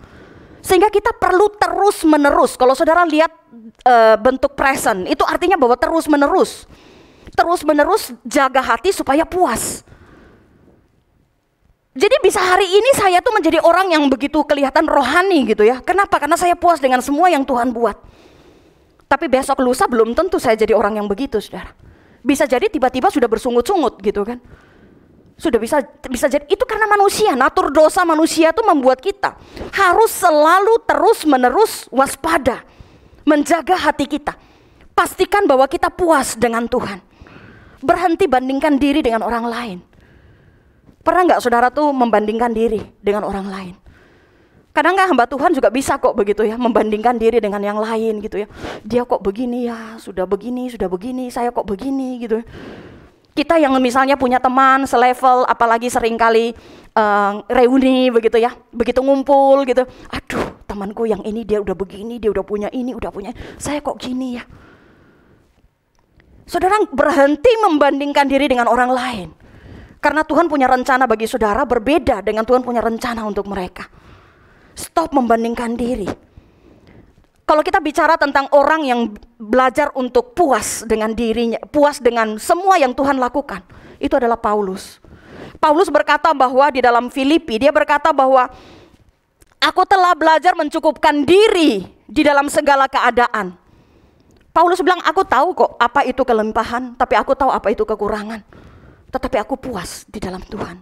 Sehingga kita perlu terus menerus, kalau saudara lihat bentuk present, itu artinya bahwa terus menerus. Terus menerus jaga hati supaya puas. Jadi bisa hari ini saya tuh menjadi orang yang begitu kelihatan rohani gitu ya. Kenapa? Karena saya puas dengan semua yang Tuhan buat. Tapi besok lusa belum tentu saya jadi orang yang begitu saudara. Bisa jadi tiba-tiba sudah bersungut-sungut gitu kan. Sudah bisa jadi, itu karena manusia, natur dosa manusia itu membuat kita harus selalu terus menerus waspada. Menjaga hati kita. Pastikan bahwa kita puas dengan Tuhan. Berhenti bandingkan diri dengan orang lain. Pernah nggak saudara tuh membandingkan diri dengan orang lain? Kadang nggak hamba Tuhan juga bisa kok begitu ya, membandingkan diri dengan yang lain gitu ya. Dia kok begini ya, sudah begini, saya kok begini gitu ya. Kita yang misalnya punya teman selevel, apalagi seringkali reuni begitu ya, begitu ngumpul gitu. Aduh temanku yang ini dia udah begini, dia udah punya ini, saya kok gini ya. Saudara berhenti membandingkan diri dengan orang lain. Karena Tuhan punya rencana bagi saudara berbeda dengan Tuhan punya rencana untuk mereka. Stop membandingkan diri. Kalau kita bicara tentang orang yang belajar untuk puas dengan dirinya, puas dengan semua yang Tuhan lakukan, itu adalah Paulus. Paulus berkata bahwa di dalam Filipi, dia berkata bahwa aku telah belajar mencukupkan diri di dalam segala keadaan. Paulus bilang, aku tahu kok apa itu kelimpahan, tapi aku tahu apa itu kekurangan. Tetapi aku puas di dalam Tuhan.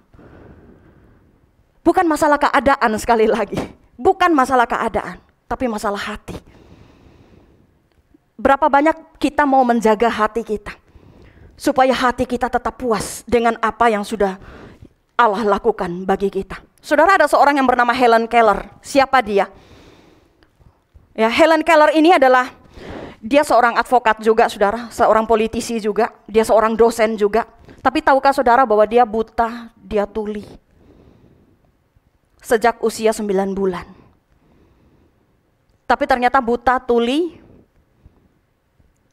Bukan masalah keadaan sekali lagi. Bukan masalah keadaan, tapi masalah hati. Berapa banyak kita mau menjaga hati kita, supaya hati kita tetap puas dengan apa yang sudah Allah lakukan bagi kita. Saudara, ada seorang yang bernama Helen Keller. Siapa dia? Ya, Helen Keller ini adalah, dia seorang advokat juga, saudara, seorang politisi juga, dia seorang dosen juga. Tapi tahukah saudara bahwa dia buta, dia tuli sejak usia 9 bulan. Tapi ternyata buta tuli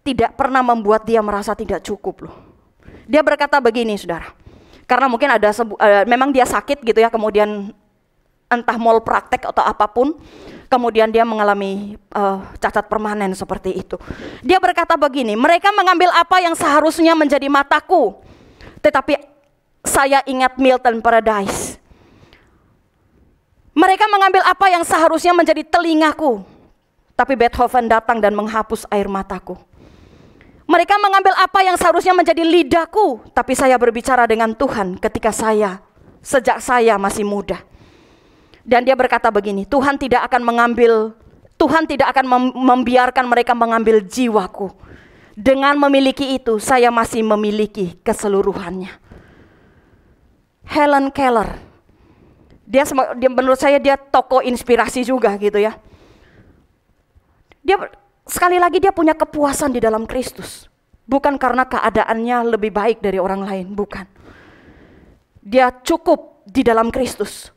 tidak pernah membuat dia merasa tidak cukup loh. Dia berkata begini, saudara, karena mungkin ada memang dia sakit gitu ya, kemudian entah mal praktek atau apapun, kemudian dia mengalami cacat permanen seperti itu. Dia berkata begini, mereka mengambil apa yang seharusnya menjadi mataku, tetapi saya ingat Milton Paradise. Mereka mengambil apa yang seharusnya menjadi telingaku, tapi Beethoven datang dan menghapus air mataku. Mereka mengambil apa yang seharusnya menjadi lidahku, tapi saya berbicara dengan Tuhan sejak saya masih muda. Dan dia berkata begini, Tuhan tidak akan membiarkan mereka mengambil jiwaku. Dengan memiliki itu, saya masih memiliki keseluruhannya. Helen Keller, dia menurut saya dia tokoh inspirasi juga gitu ya. Sekali lagi dia punya kepuasan di dalam Kristus. Bukan karena keadaannya lebih baik dari orang lain, bukan. Dia cukup di dalam Kristus.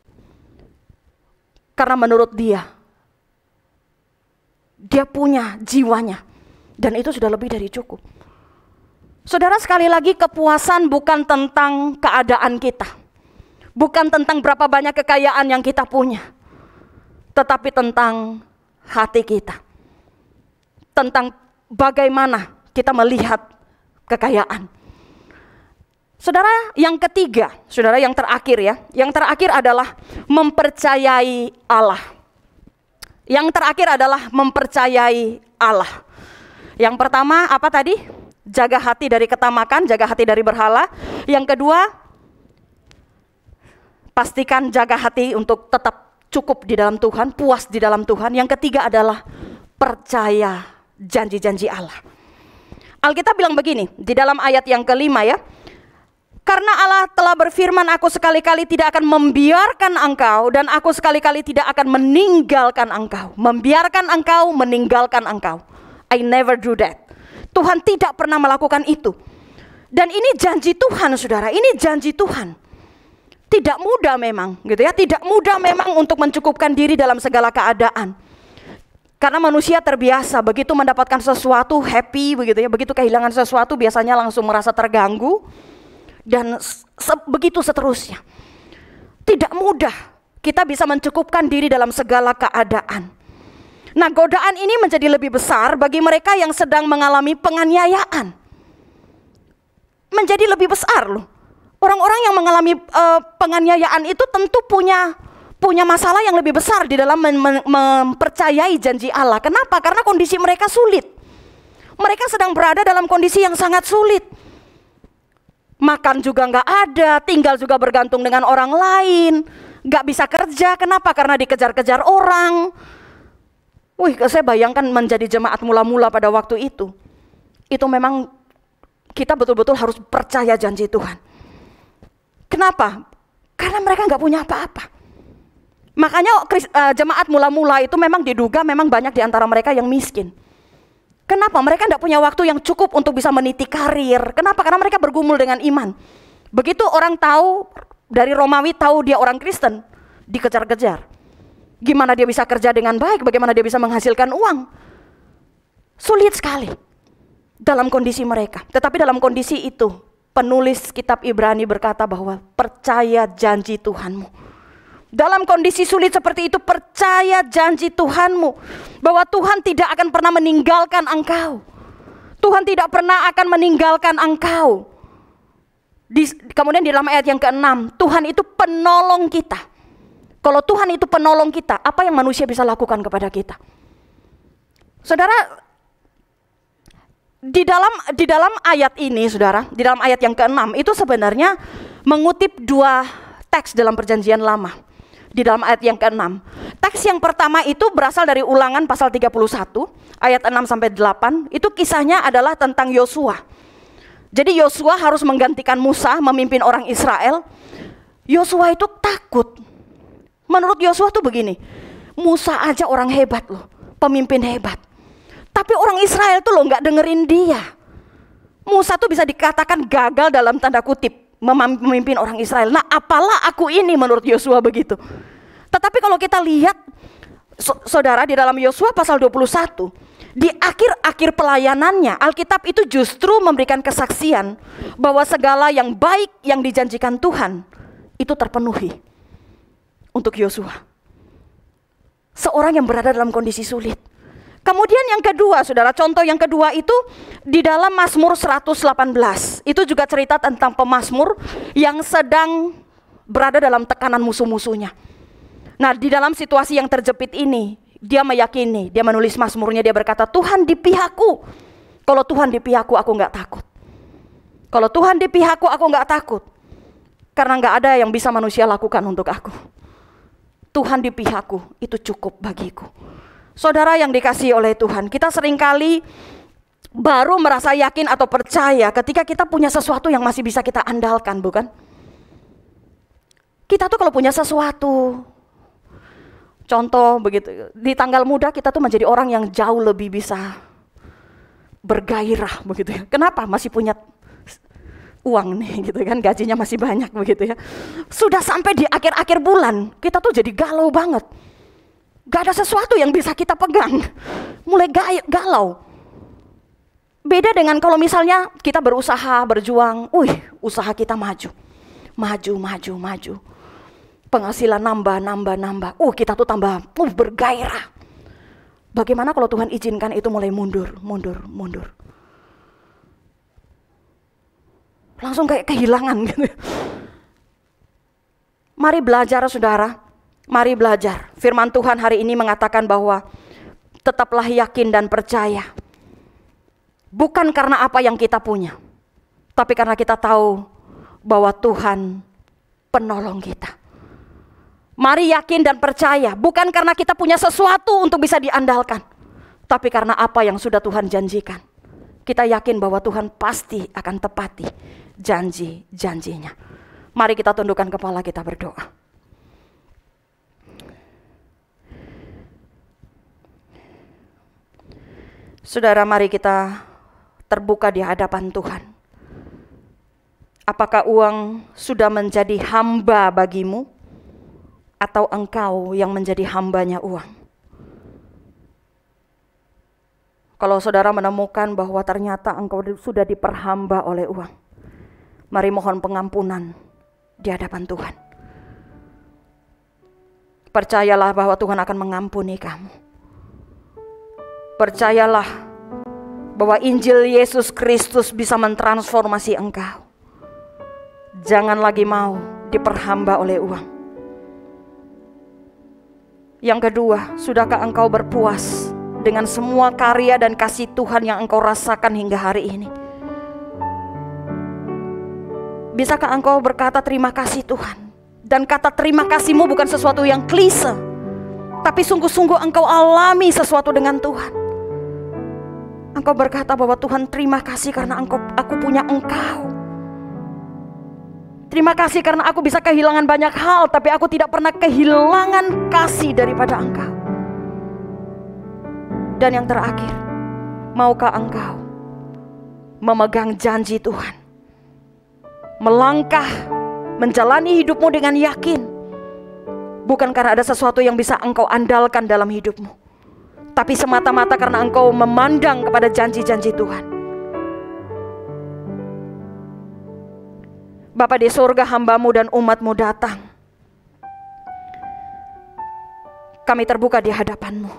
Karena menurut dia punya jiwanya. Dan itu sudah lebih dari cukup. Saudara, sekali lagi kepuasan bukan tentang keadaan kita. Bukan tentang berapa banyak kekayaan yang kita punya. Tetapi tentang hati kita. Tentang bagaimana kita melihat kekayaan. Saudara, yang ketiga, saudara, yang terakhir ya. Yang terakhir adalah mempercayai Allah. Yang terakhir adalah mempercayai Allah. Yang pertama apa tadi? Jaga hati dari ketamakan, jaga hati dari berhala. Yang kedua, pastikan jaga hati untuk tetap cukup di dalam Tuhan, puas di dalam Tuhan. Yang ketiga adalah percaya janji-janji Allah. Alkitab bilang begini, di dalam ayat yang kelima ya. Karena Allah telah berfirman, aku sekali-kali tidak akan membiarkan engkau, dan aku sekali-kali tidak akan meninggalkan engkau. Membiarkan engkau, meninggalkan engkau. I never do that. Tuhan tidak pernah melakukan itu. Dan ini janji Tuhan, saudara, ini janji Tuhan. Tidak mudah memang, gitu ya. Tidak mudah memang untuk mencukupkan diri dalam segala keadaan. Karena manusia terbiasa, begitu mendapatkan sesuatu happy begitu ya, begitu kehilangan sesuatu biasanya langsung merasa terganggu. Dan begitu seterusnya. Tidak mudah kita bisa mencukupkan diri dalam segala keadaan. Nah, godaan ini menjadi lebih besar bagi mereka yang sedang mengalami penganiayaan. Menjadi lebih besar loh. Orang-orang yang mengalami penganiayaan itu tentu punya masalah yang lebih besar di dalam mempercayai janji Allah. Kenapa? Karena kondisi mereka sulit. Mereka sedang berada dalam kondisi yang sangat sulit. Makan juga nggak ada, tinggal juga bergantung dengan orang lain, nggak bisa kerja. Kenapa? Karena dikejar-kejar orang. Saya bayangkan menjadi jemaat mula-mula pada waktu itu. Itu memang kita betul-betul harus percaya janji Tuhan. Kenapa? Karena mereka nggak punya apa-apa. Makanya jemaat mula-mula itu memang diduga memang banyak di antara mereka yang miskin. Kenapa? Mereka tidak punya waktu yang cukup untuk bisa meniti karir. Kenapa? Karena mereka bergumul dengan iman. Begitu orang tahu, dari Romawi tahu dia orang Kristen, dikejar-kejar. Gimana dia bisa kerja dengan baik? Bagaimana dia bisa menghasilkan uang? Sulit sekali dalam kondisi mereka. Tetapi dalam kondisi itu, penulis kitab Ibrani berkata bahwa percaya janji Tuhanmu. Dalam kondisi sulit seperti itu, percaya janji Tuhanmu. Bahwa Tuhan tidak akan pernah meninggalkan engkau. Tuhan tidak pernah akan meninggalkan engkau. Kemudian di dalam ayat yang ke-6, Tuhan itu penolong kita. Kalau Tuhan itu penolong kita, apa yang manusia bisa lakukan kepada kita? Saudara, di dalam ayat ini, saudara, di dalam ayat yang ke-6 itu sebenarnya mengutip dua teks dalam Perjanjian Lama. di dalam ayat yang ke-6. Teks yang pertama itu berasal dari Ulangan pasal 31 ayat 6 sampai 8. Itu kisahnya adalah tentang Yosua. Jadi Yosua harus menggantikan Musa memimpin orang Israel. Yosua itu takut. Menurut Yosua tuh begini, Musa aja orang hebat loh, pemimpin hebat. Tapi orang Israel tuh loh gak dengerin dia. Musa tuh bisa dikatakan gagal dalam tanda kutip memimpin orang Israel. Nah, apalah aku ini menurut Yosua begitu. Tetapi kalau kita lihat saudara di dalam Yosua pasal 21, di akhir-akhir pelayanannya Alkitab itu justru memberikan kesaksian bahwa segala yang baik yang dijanjikan Tuhan itu terpenuhi untuk Yosua. Seorang yang berada dalam kondisi sulit. Kemudian yang kedua, saudara, contoh yang kedua itu di dalam Mazmur 118. Itu juga cerita tentang pemazmur yang sedang berada dalam tekanan musuh-musuhnya. Nah, di dalam situasi yang terjepit ini, dia meyakini, dia menulis mazmurnya, dia berkata, Tuhan di pihakku. Kalau Tuhan di pihakku, aku gak takut. Kalau Tuhan di pihakku, aku gak takut. Karena gak ada yang bisa manusia lakukan untuk aku. Tuhan di pihakku, itu cukup bagiku. Saudara yang dikasihi oleh Tuhan, kita seringkali baru merasa yakin atau percaya ketika kita punya sesuatu yang masih bisa kita andalkan, bukan? Kita tuh kalau punya sesuatu, contoh begitu, di tanggal muda kita tuh menjadi orang yang jauh lebih bisa bergairah begitu ya. Kenapa? Masih punya uang nih gitu kan, gajinya masih banyak begitu ya. Sudah sampai di akhir-akhir bulan, kita tuh jadi galau banget. Gak ada sesuatu yang bisa kita pegang, mulai galau. Beda dengan kalau misalnya kita berusaha, berjuang, usaha kita maju. Penghasilan nambah. Kita tuh tambah bergairah. Bagaimana kalau Tuhan izinkan itu mulai mundur. Langsung kayak kehilangan gitu. Mari belajar saudara. Mari belajar. Firman Tuhan hari ini mengatakan bahwa tetaplah yakin dan percaya. Bukan karena apa yang kita punya, tapi karena kita tahu bahwa Tuhan penolong kita. Mari yakin dan percaya, bukan karena kita punya sesuatu untuk bisa diandalkan, tapi karena apa yang sudah Tuhan janjikan. Kita yakin bahwa Tuhan pasti akan tepati janji-janjinya. Mari kita tundukkan kepala, kita berdoa. Saudara, mari kita terbuka di hadapan Tuhan. Apakah uang sudah menjadi hamba bagimu, atau engkau yang menjadi hambanya uang? Kalau saudara menemukan bahwa ternyata engkau sudah diperhamba oleh uang, mari mohon pengampunan di hadapan Tuhan. Percayalah bahwa Tuhan akan mengampuni kamu. Percayalah bahwa Injil Yesus Kristus bisa mentransformasi engkau. Jangan lagi mau diperhamba oleh uang. Yang kedua, sudahkah engkau berpuas dengan semua karya dan kasih Tuhan yang engkau rasakan hingga hari ini? Bisakah engkau berkata terima kasih Tuhan? Dan kata terima kasihmu bukan sesuatu yang klise, tapi sungguh-sungguh engkau alami sesuatu dengan Tuhan. Engkau berkata bahwa Tuhan terima kasih karena aku punya engkau. Terima kasih karena aku bisa kehilangan banyak hal, tapi aku tidak pernah kehilangan kasih daripada engkau. Dan yang terakhir, maukah engkau memegang janji Tuhan? Melangkah, menjalani hidupmu dengan yakin. Bukan karena ada sesuatu yang bisa engkau andalkan dalam hidupmu, tapi semata-mata karena engkau memandang kepada janji-janji Tuhan. Bapa di surga, hamba-Mu dan umat-Mu datang. Kami terbuka di hadapan-Mu.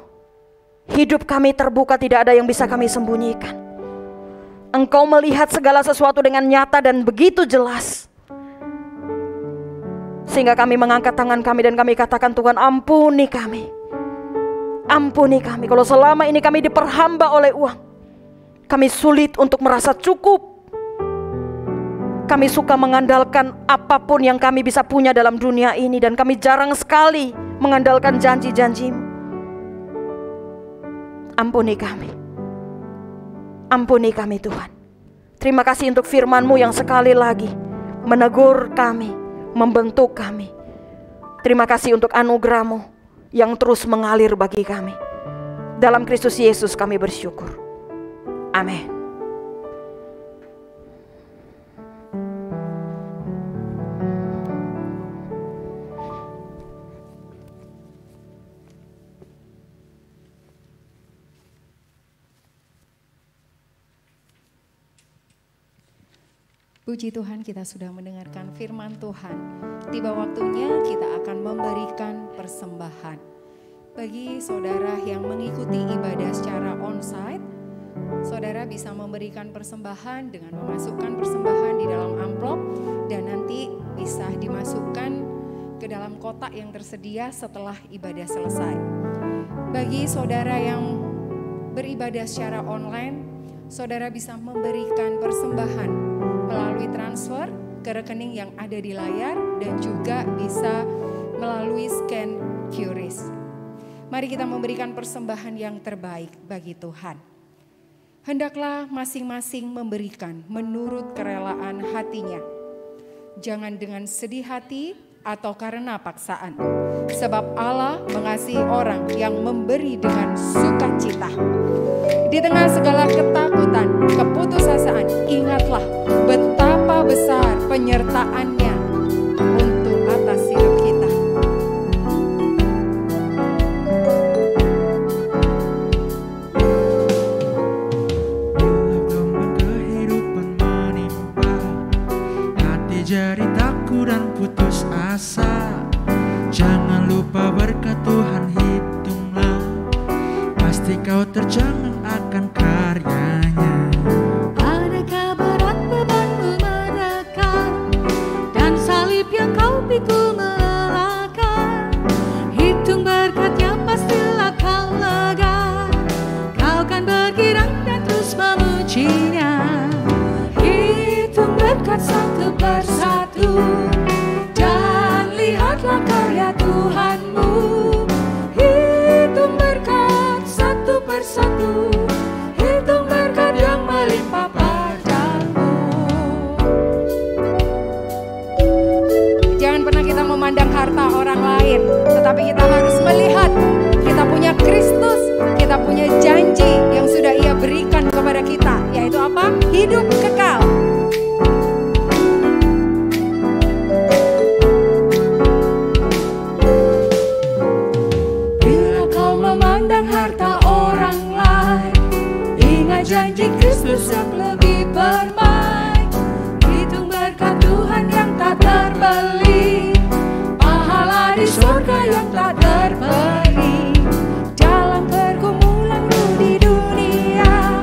Hidup kami terbuka, tidak ada yang bisa kami sembunyikan. Engkau melihat segala sesuatu dengan nyata dan begitu jelas. Sehingga kami mengangkat tangan kami dan kami katakan, Tuhan ampuni kami. Ampuni kami kalau selama ini kami diperhamba oleh uang. Kami sulit untuk merasa cukup. Kami suka mengandalkan apapun yang kami bisa punya dalam dunia ini, dan kami jarang sekali mengandalkan janji-janji-Mu. Ampuni kami. Ampuni kami Tuhan. Terima kasih untuk firman-Mu yang sekali lagi menegur kami, membentuk kami. Terima kasih untuk anugerah-Mu yang terus mengalir bagi kami. Dalam Kristus Yesus kami bersyukur. Amin. Puji Tuhan, kita sudah mendengarkan firman Tuhan. Tiba waktunya kita akan memberikan persembahan. Bagi saudara yang mengikuti ibadah secara onsite, saudara bisa memberikan persembahan dengan memasukkan persembahan di dalam amplop dan nanti bisa dimasukkan ke dalam kotak yang tersedia setelah ibadah selesai. Bagi saudara yang beribadah secara online, saudara bisa memberikan persembahan melalui transfer ke rekening yang ada di layar dan juga bisa melalui scan QRIS. Mari kita memberikan persembahan yang terbaik bagi Tuhan. Hendaklah masing-masing memberikan menurut kerelaan hatinya. Jangan dengan sedih hati atau karena paksaan. Sebab Allah mengasihi orang yang memberi dengan sukacita. Di tengah segala ketakutan, keputusasaan, ingatlah betapa besar penyertaan-Nya untuk atas hidup kita. Bila gelombang kehidupan menimpa, hati jadi takut dan putus asa. Jangan lupa berkat Tuhan hitunglah, pasti kau terjangan akan karyanya. Adakah berat bebanmu menekan, dan salib yang kau pikul melelahkan? Hitung berkatnya pastilah kau lega, kau kan bergirang dan terus memujinya. Hitung berkat satu persatu, dan lihatlah karya Tuhanmu. Hitung berkat satu persatu, hitung berkat yang melimpah padamu. Jangan pernah kita memandang harta orang lain, tetapi kita harus melihat kita punya Kristus, kita punya janji yang sudah Ia berikan kepada kita, yaitu apa? Hidup kekal. Bila kau memandang harta orang lain, ingat janji Kristus yang lebih permai. Hitung berkat Tuhan yang tak terbeli, pahala di surga yang tak terperi. Dalam pergumulanmu di dunia,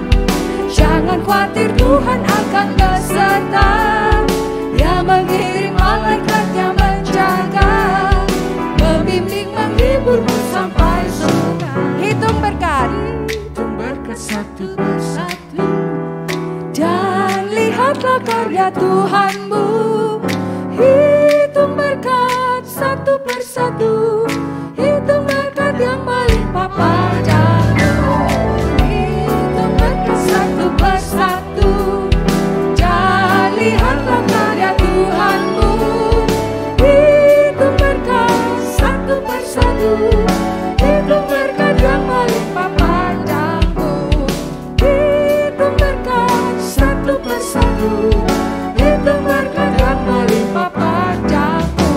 jangan khawatir, Tuhan akan beserta. Dia mengirim malaikatnya menjaga, membimbing menghiburmu sampai surga. Hitung berkat. Hitung berkat satu persatu, Dan lihatlah karya Tuhanmu. Hitung berkat satu persatu, hitung berkat yang melimpah padamu. Hitung berkat satu persatu, dan lihatlah karya Tuhanmu. Hitung berkat satu persatu, hitung berkat yang melimpah padamu. Hitung berkat satu persatu, hitung berkat yang melimpah padamu.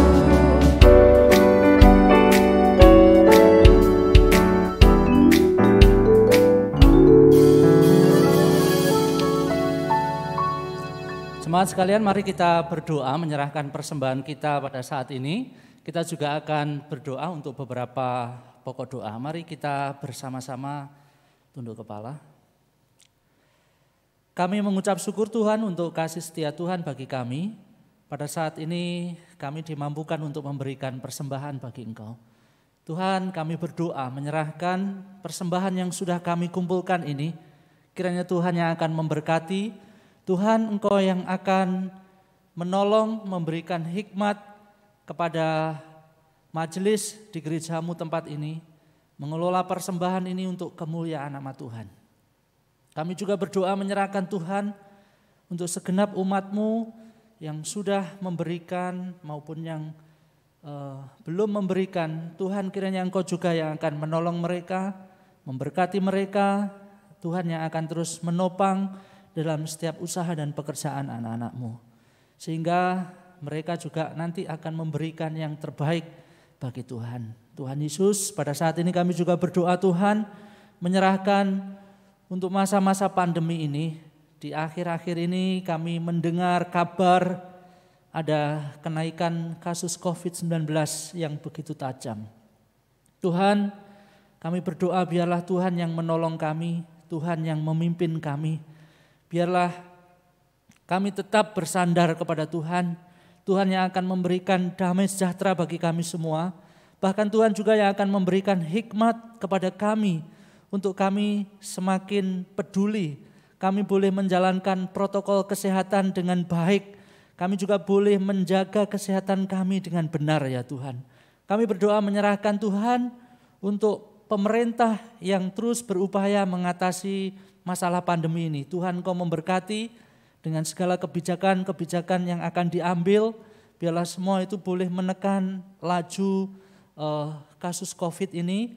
Jemaat sekalian, mari kita berdoa menyerahkan persembahan kita pada saat ini. Kita juga akan berdoa untuk beberapa pokok doa. Mari kita bersama-sama tunduk kepala. Kami mengucap syukur Tuhan untuk kasih setia Tuhan bagi kami. Pada saat ini kami dimampukan untuk memberikan persembahan bagi Engkau. Tuhan, kami berdoa menyerahkan persembahan yang sudah kami kumpulkan ini. Kiranya Tuhan yang akan memberkati, Tuhan Engkau yang akan menolong, memberikan hikmat kepada majelis di gerejamu tempat ini, mengelola persembahan ini untuk kemuliaan nama Tuhan. Kami juga berdoa menyerahkan Tuhan untuk segenap umat-Mu yang sudah memberikan maupun yang belum memberikan. Tuhan, kiranya Engkau juga yang akan menolong mereka, memberkati mereka. Tuhan yang akan terus menopang dalam setiap usaha dan pekerjaan anak-anak-Mu. Sehingga mereka juga nanti akan memberikan yang terbaik bagi Tuhan. Tuhan Yesus, pada saat ini kami juga berdoa Tuhan, menyerahkan untuk masa-masa pandemi ini. Di akhir-akhir ini kami mendengar kabar ada kenaikan kasus COVID-19 yang begitu tajam. Tuhan, kami berdoa biarlah Tuhan yang menolong kami, Tuhan yang memimpin kami. Biarlah kami tetap bersandar kepada Tuhan, Tuhan yang akan memberikan damai sejahtera bagi kami semua. Bahkan Tuhan juga yang akan memberikan hikmat kepada kami untuk kami semakin peduli. Kami boleh menjalankan protokol kesehatan dengan baik. Kami juga boleh menjaga kesehatan kami dengan benar ya Tuhan. Kami berdoa menyerahkan Tuhan untuk pemerintah yang terus berupaya mengatasi masalah pandemi ini. Tuhan, Kau memberkati dengan segala kebijakan-kebijakan yang akan diambil. Biarlah semua itu boleh menekan laju kasus COVID ini.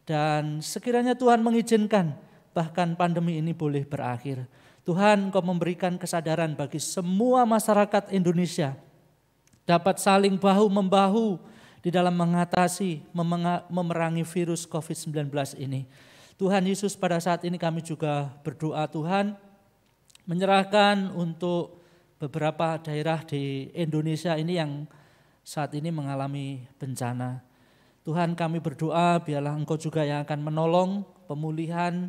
Dan sekiranya Tuhan mengizinkan bahkan pandemi ini boleh berakhir. Tuhan, Engkau memberikan kesadaran bagi semua masyarakat Indonesia dapat saling bahu-membahu di dalam mengatasi, memerangi virus COVID-19 ini. Tuhan Yesus, pada saat ini kami juga berdoa Tuhan, menyerahkan untuk beberapa daerah di Indonesia ini yang saat ini mengalami bencana. Tuhan, kami berdoa biarlah Engkau juga yang akan menolong pemulihan,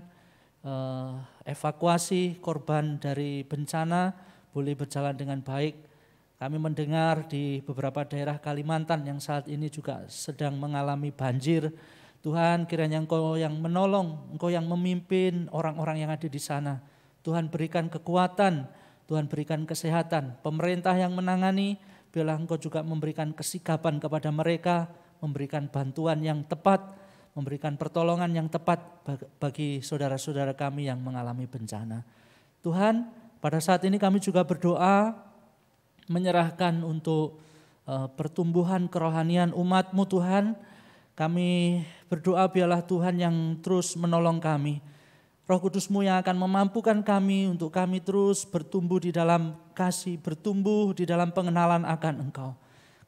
evakuasi korban dari bencana boleh berjalan dengan baik. Kami mendengar di beberapa daerah Kalimantan yang saat ini juga sedang mengalami banjir. Tuhan, kiranya Engkau yang menolong, Engkau yang memimpin orang-orang yang ada di sana. Tuhan, berikan kekuatan, Tuhan berikan kesehatan. Pemerintah yang menangani, biarlah Engkau juga memberikan kesikapan kepada mereka, memberikan bantuan yang tepat, memberikan pertolongan yang tepat bagi saudara-saudara kami yang mengalami bencana. Tuhan, pada saat ini kami juga berdoa menyerahkan untuk pertumbuhan kerohanian umat-Mu Tuhan. Kami berdoa biarlah Tuhan yang terus menolong kami. Roh Kudus-Mu yang akan memampukan kami untuk kami terus bertumbuh di dalam kasih, bertumbuh di dalam pengenalan akan Engkau.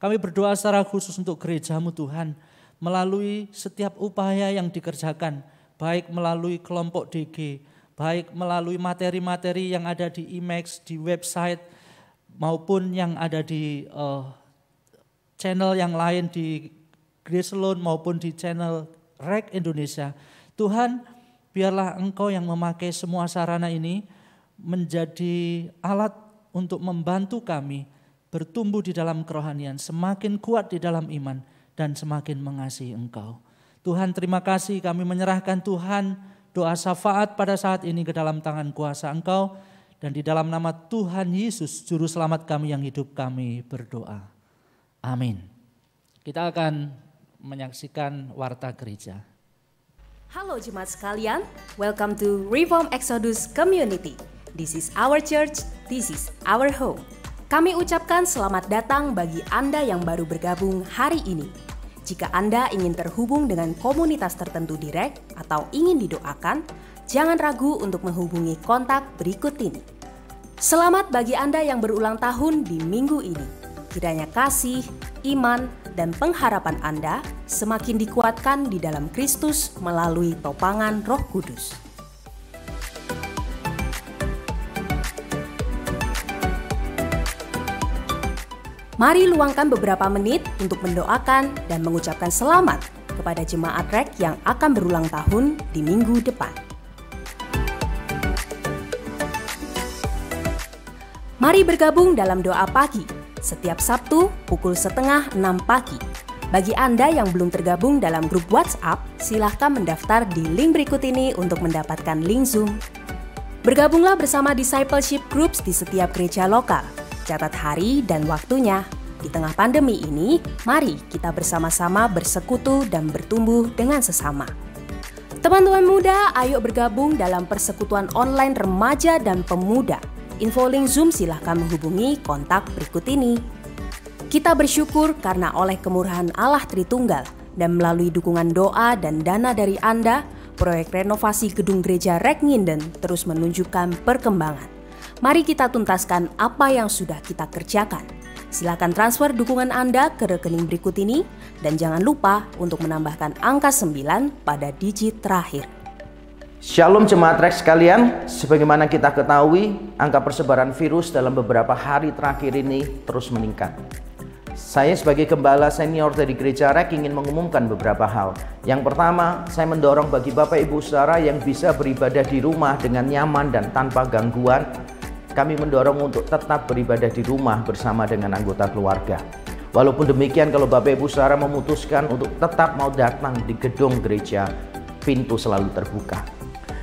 Kami berdoa secara khusus untuk gereja-Mu Tuhan, melalui setiap upaya yang dikerjakan, baik melalui kelompok DG, baik melalui materi-materi yang ada di IMAX, di website, maupun yang ada di channel yang lain di Grace Alone maupun di channel REK Indonesia. Tuhan, biarlah Engkau yang memakai semua sarana ini menjadi alat untuk membantu kami bertumbuh di dalam kerohanian, semakin kuat di dalam iman, dan semakin mengasihi Engkau. Tuhan, terima kasih, kami menyerahkan Tuhan doa syafaat pada saat ini ke dalam tangan kuasa Engkau, dan di dalam nama Tuhan Yesus, Juru Selamat kami yang hidup, kami berdoa. Amin. Kita akan menyaksikan warta gereja. Halo jemaat sekalian, welcome to Reform Exodus Community. This is our church, this is our home. Kami ucapkan selamat datang bagi Anda yang baru bergabung hari ini. Jika Anda ingin terhubung dengan komunitas tertentu di REK atau ingin didoakan, jangan ragu untuk menghubungi kontak berikut ini. Selamat bagi Anda yang berulang tahun di minggu ini. Kiranya kasih, iman, dan pengharapan Anda semakin dikuatkan di dalam Kristus melalui topangan Roh Kudus. Mari luangkan beberapa menit untuk mendoakan dan mengucapkan selamat kepada jemaat REK yang akan berulang tahun di minggu depan. Mari bergabung dalam doa pagi setiap Sabtu pukul 5:30 pagi. Bagi Anda yang belum tergabung dalam grup WhatsApp, silahkan mendaftar di link berikut ini untuk mendapatkan link Zoom. Bergabunglah bersama discipleship groups di setiap gereja lokal. Catat hari dan waktunya. Di tengah pandemi ini, mari kita bersama-sama bersekutu dan bertumbuh dengan sesama. Teman-teman muda, ayo bergabung dalam persekutuan online remaja dan pemuda. Info link Zoom silahkan menghubungi kontak berikut ini. Kita bersyukur karena oleh kemurahan Allah Tritunggal dan melalui dukungan doa dan dana dari Anda, proyek renovasi gedung gereja Reknginden terus menunjukkan perkembangan. Mari kita tuntaskan apa yang sudah kita kerjakan. Silakan transfer dukungan Anda ke rekening berikut ini dan jangan lupa untuk menambahkan angka 9 pada digit terakhir. Shalom jemaat Rex sekalian, sebagaimana kita ketahui, angka persebaran virus dalam beberapa hari terakhir ini terus meningkat. Saya sebagai gembala senior dari Gereja Rek ingin mengumumkan beberapa hal. Yang pertama, saya mendorong bagi Bapak Ibu Saudara yang bisa beribadah di rumah dengan nyaman dan tanpa gangguan. Kami mendorong untuk tetap beribadah di rumah bersama dengan anggota keluarga. Walaupun demikian, kalau Bapak Ibu Saudara memutuskan untuk tetap mau datang di gedung gereja, pintu selalu terbuka.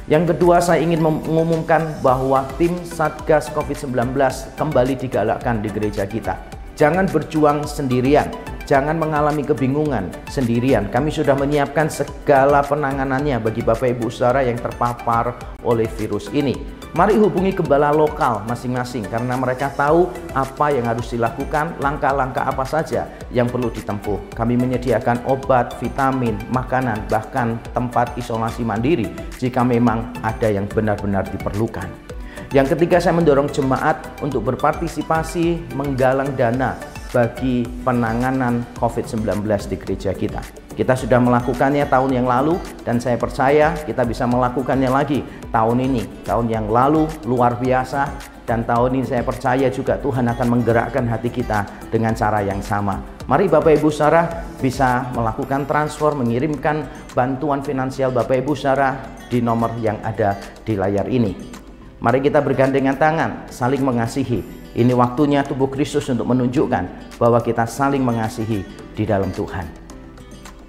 Yang kedua, saya ingin mengumumkan bahwa tim Satgas COVID-19 kembali digalakkan di gereja kita. Jangan berjuang sendirian, jangan mengalami kebingungan sendirian. Kami sudah menyiapkan segala penanganannya bagi Bapak Ibu Saudara yang terpapar oleh virus ini. Mari hubungi gembala lokal masing-masing karena mereka tahu apa yang harus dilakukan, langkah-langkah apa saja yang perlu ditempuh. Kami menyediakan obat, vitamin, makanan, bahkan tempat isolasi mandiri jika memang ada yang benar-benar diperlukan. Yang ketiga, saya mendorong jemaat untuk berpartisipasi menggalang dana bagi penanganan COVID-19 di gereja kita. Kita sudah melakukannya tahun yang lalu dan saya percaya kita bisa melakukannya lagi tahun ini. Tahun yang lalu luar biasa dan tahun ini saya percaya juga Tuhan akan menggerakkan hati kita dengan cara yang sama. Mari Bapak Ibu Saudara bisa melakukan transfer, mengirimkan bantuan finansial Bapak Ibu Saudara di nomor yang ada di layar ini. Mari kita bergandengan tangan, saling mengasihi. Ini waktunya tubuh Kristus untuk menunjukkan bahwa kita saling mengasihi di dalam Tuhan.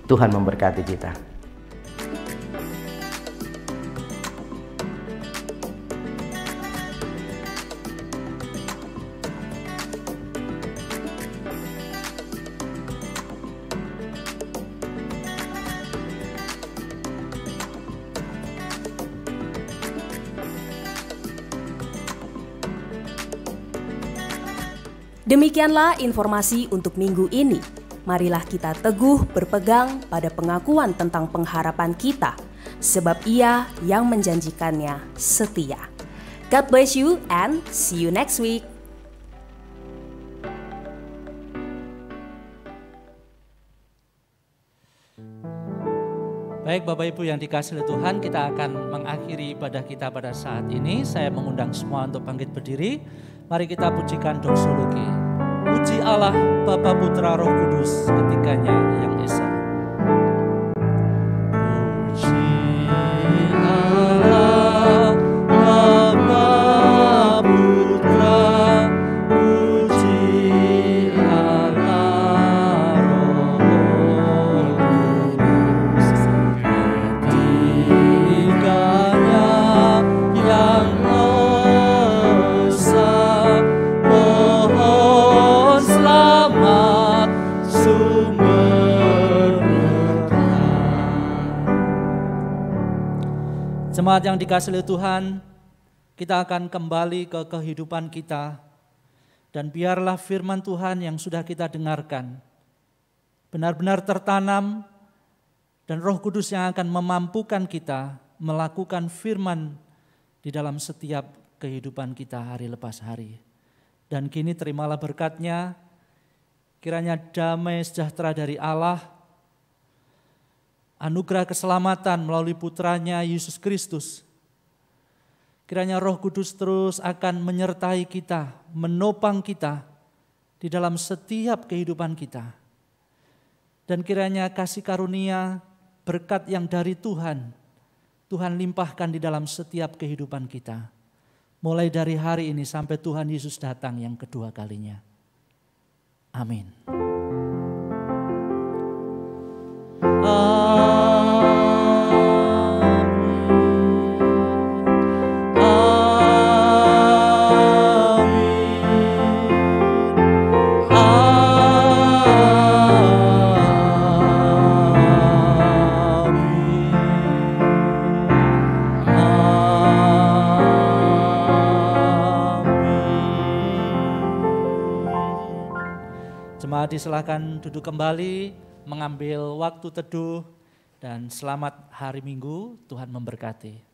Tuhan memberkati kita. Demikianlah informasi untuk minggu ini. Marilah kita teguh berpegang pada pengakuan tentang pengharapan kita, sebab Ia yang menjanjikannya setia. God bless you and see you next week. Baik Bapak Ibu yang dikasihi oleh Tuhan, kita akan mengakhiri ibadah kita pada saat ini. Saya mengundang semua untuk bangkit berdiri. Mari kita pujikan doksologi. Puji Allah, Bapa, Putra, Roh Kudus, ketiganya yang esa. Puji Allah, Bapa, Putra, puji Allah, Roh Kudus, ketiganya yang esa. Selamat sumber berkah. Jemaat yang dikasihi oleh Tuhan, kita akan kembali ke kehidupan kita dan biarlah firman Tuhan yang sudah kita dengarkan benar-benar tertanam dan Roh Kudus yang akan memampukan kita melakukan firman di dalam setiap kehidupan kita hari lepas hari. Dan kini terimalah berkat-Nya, kiranya damai sejahtera dari Allah, anugerah keselamatan melalui Putranya Yesus Kristus. Kiranya Roh Kudus terus akan menyertai kita, menopang kita di dalam setiap kehidupan kita. Dan kiranya kasih karunia, berkat yang dari Tuhan, Tuhan limpahkan di dalam setiap kehidupan kita. Mulai dari hari ini sampai Tuhan Yesus datang yang kedua kalinya. Amin. Amin. Jemaat disilahkan duduk kembali, mengambil waktu teduh, dan selamat hari Minggu, Tuhan memberkati.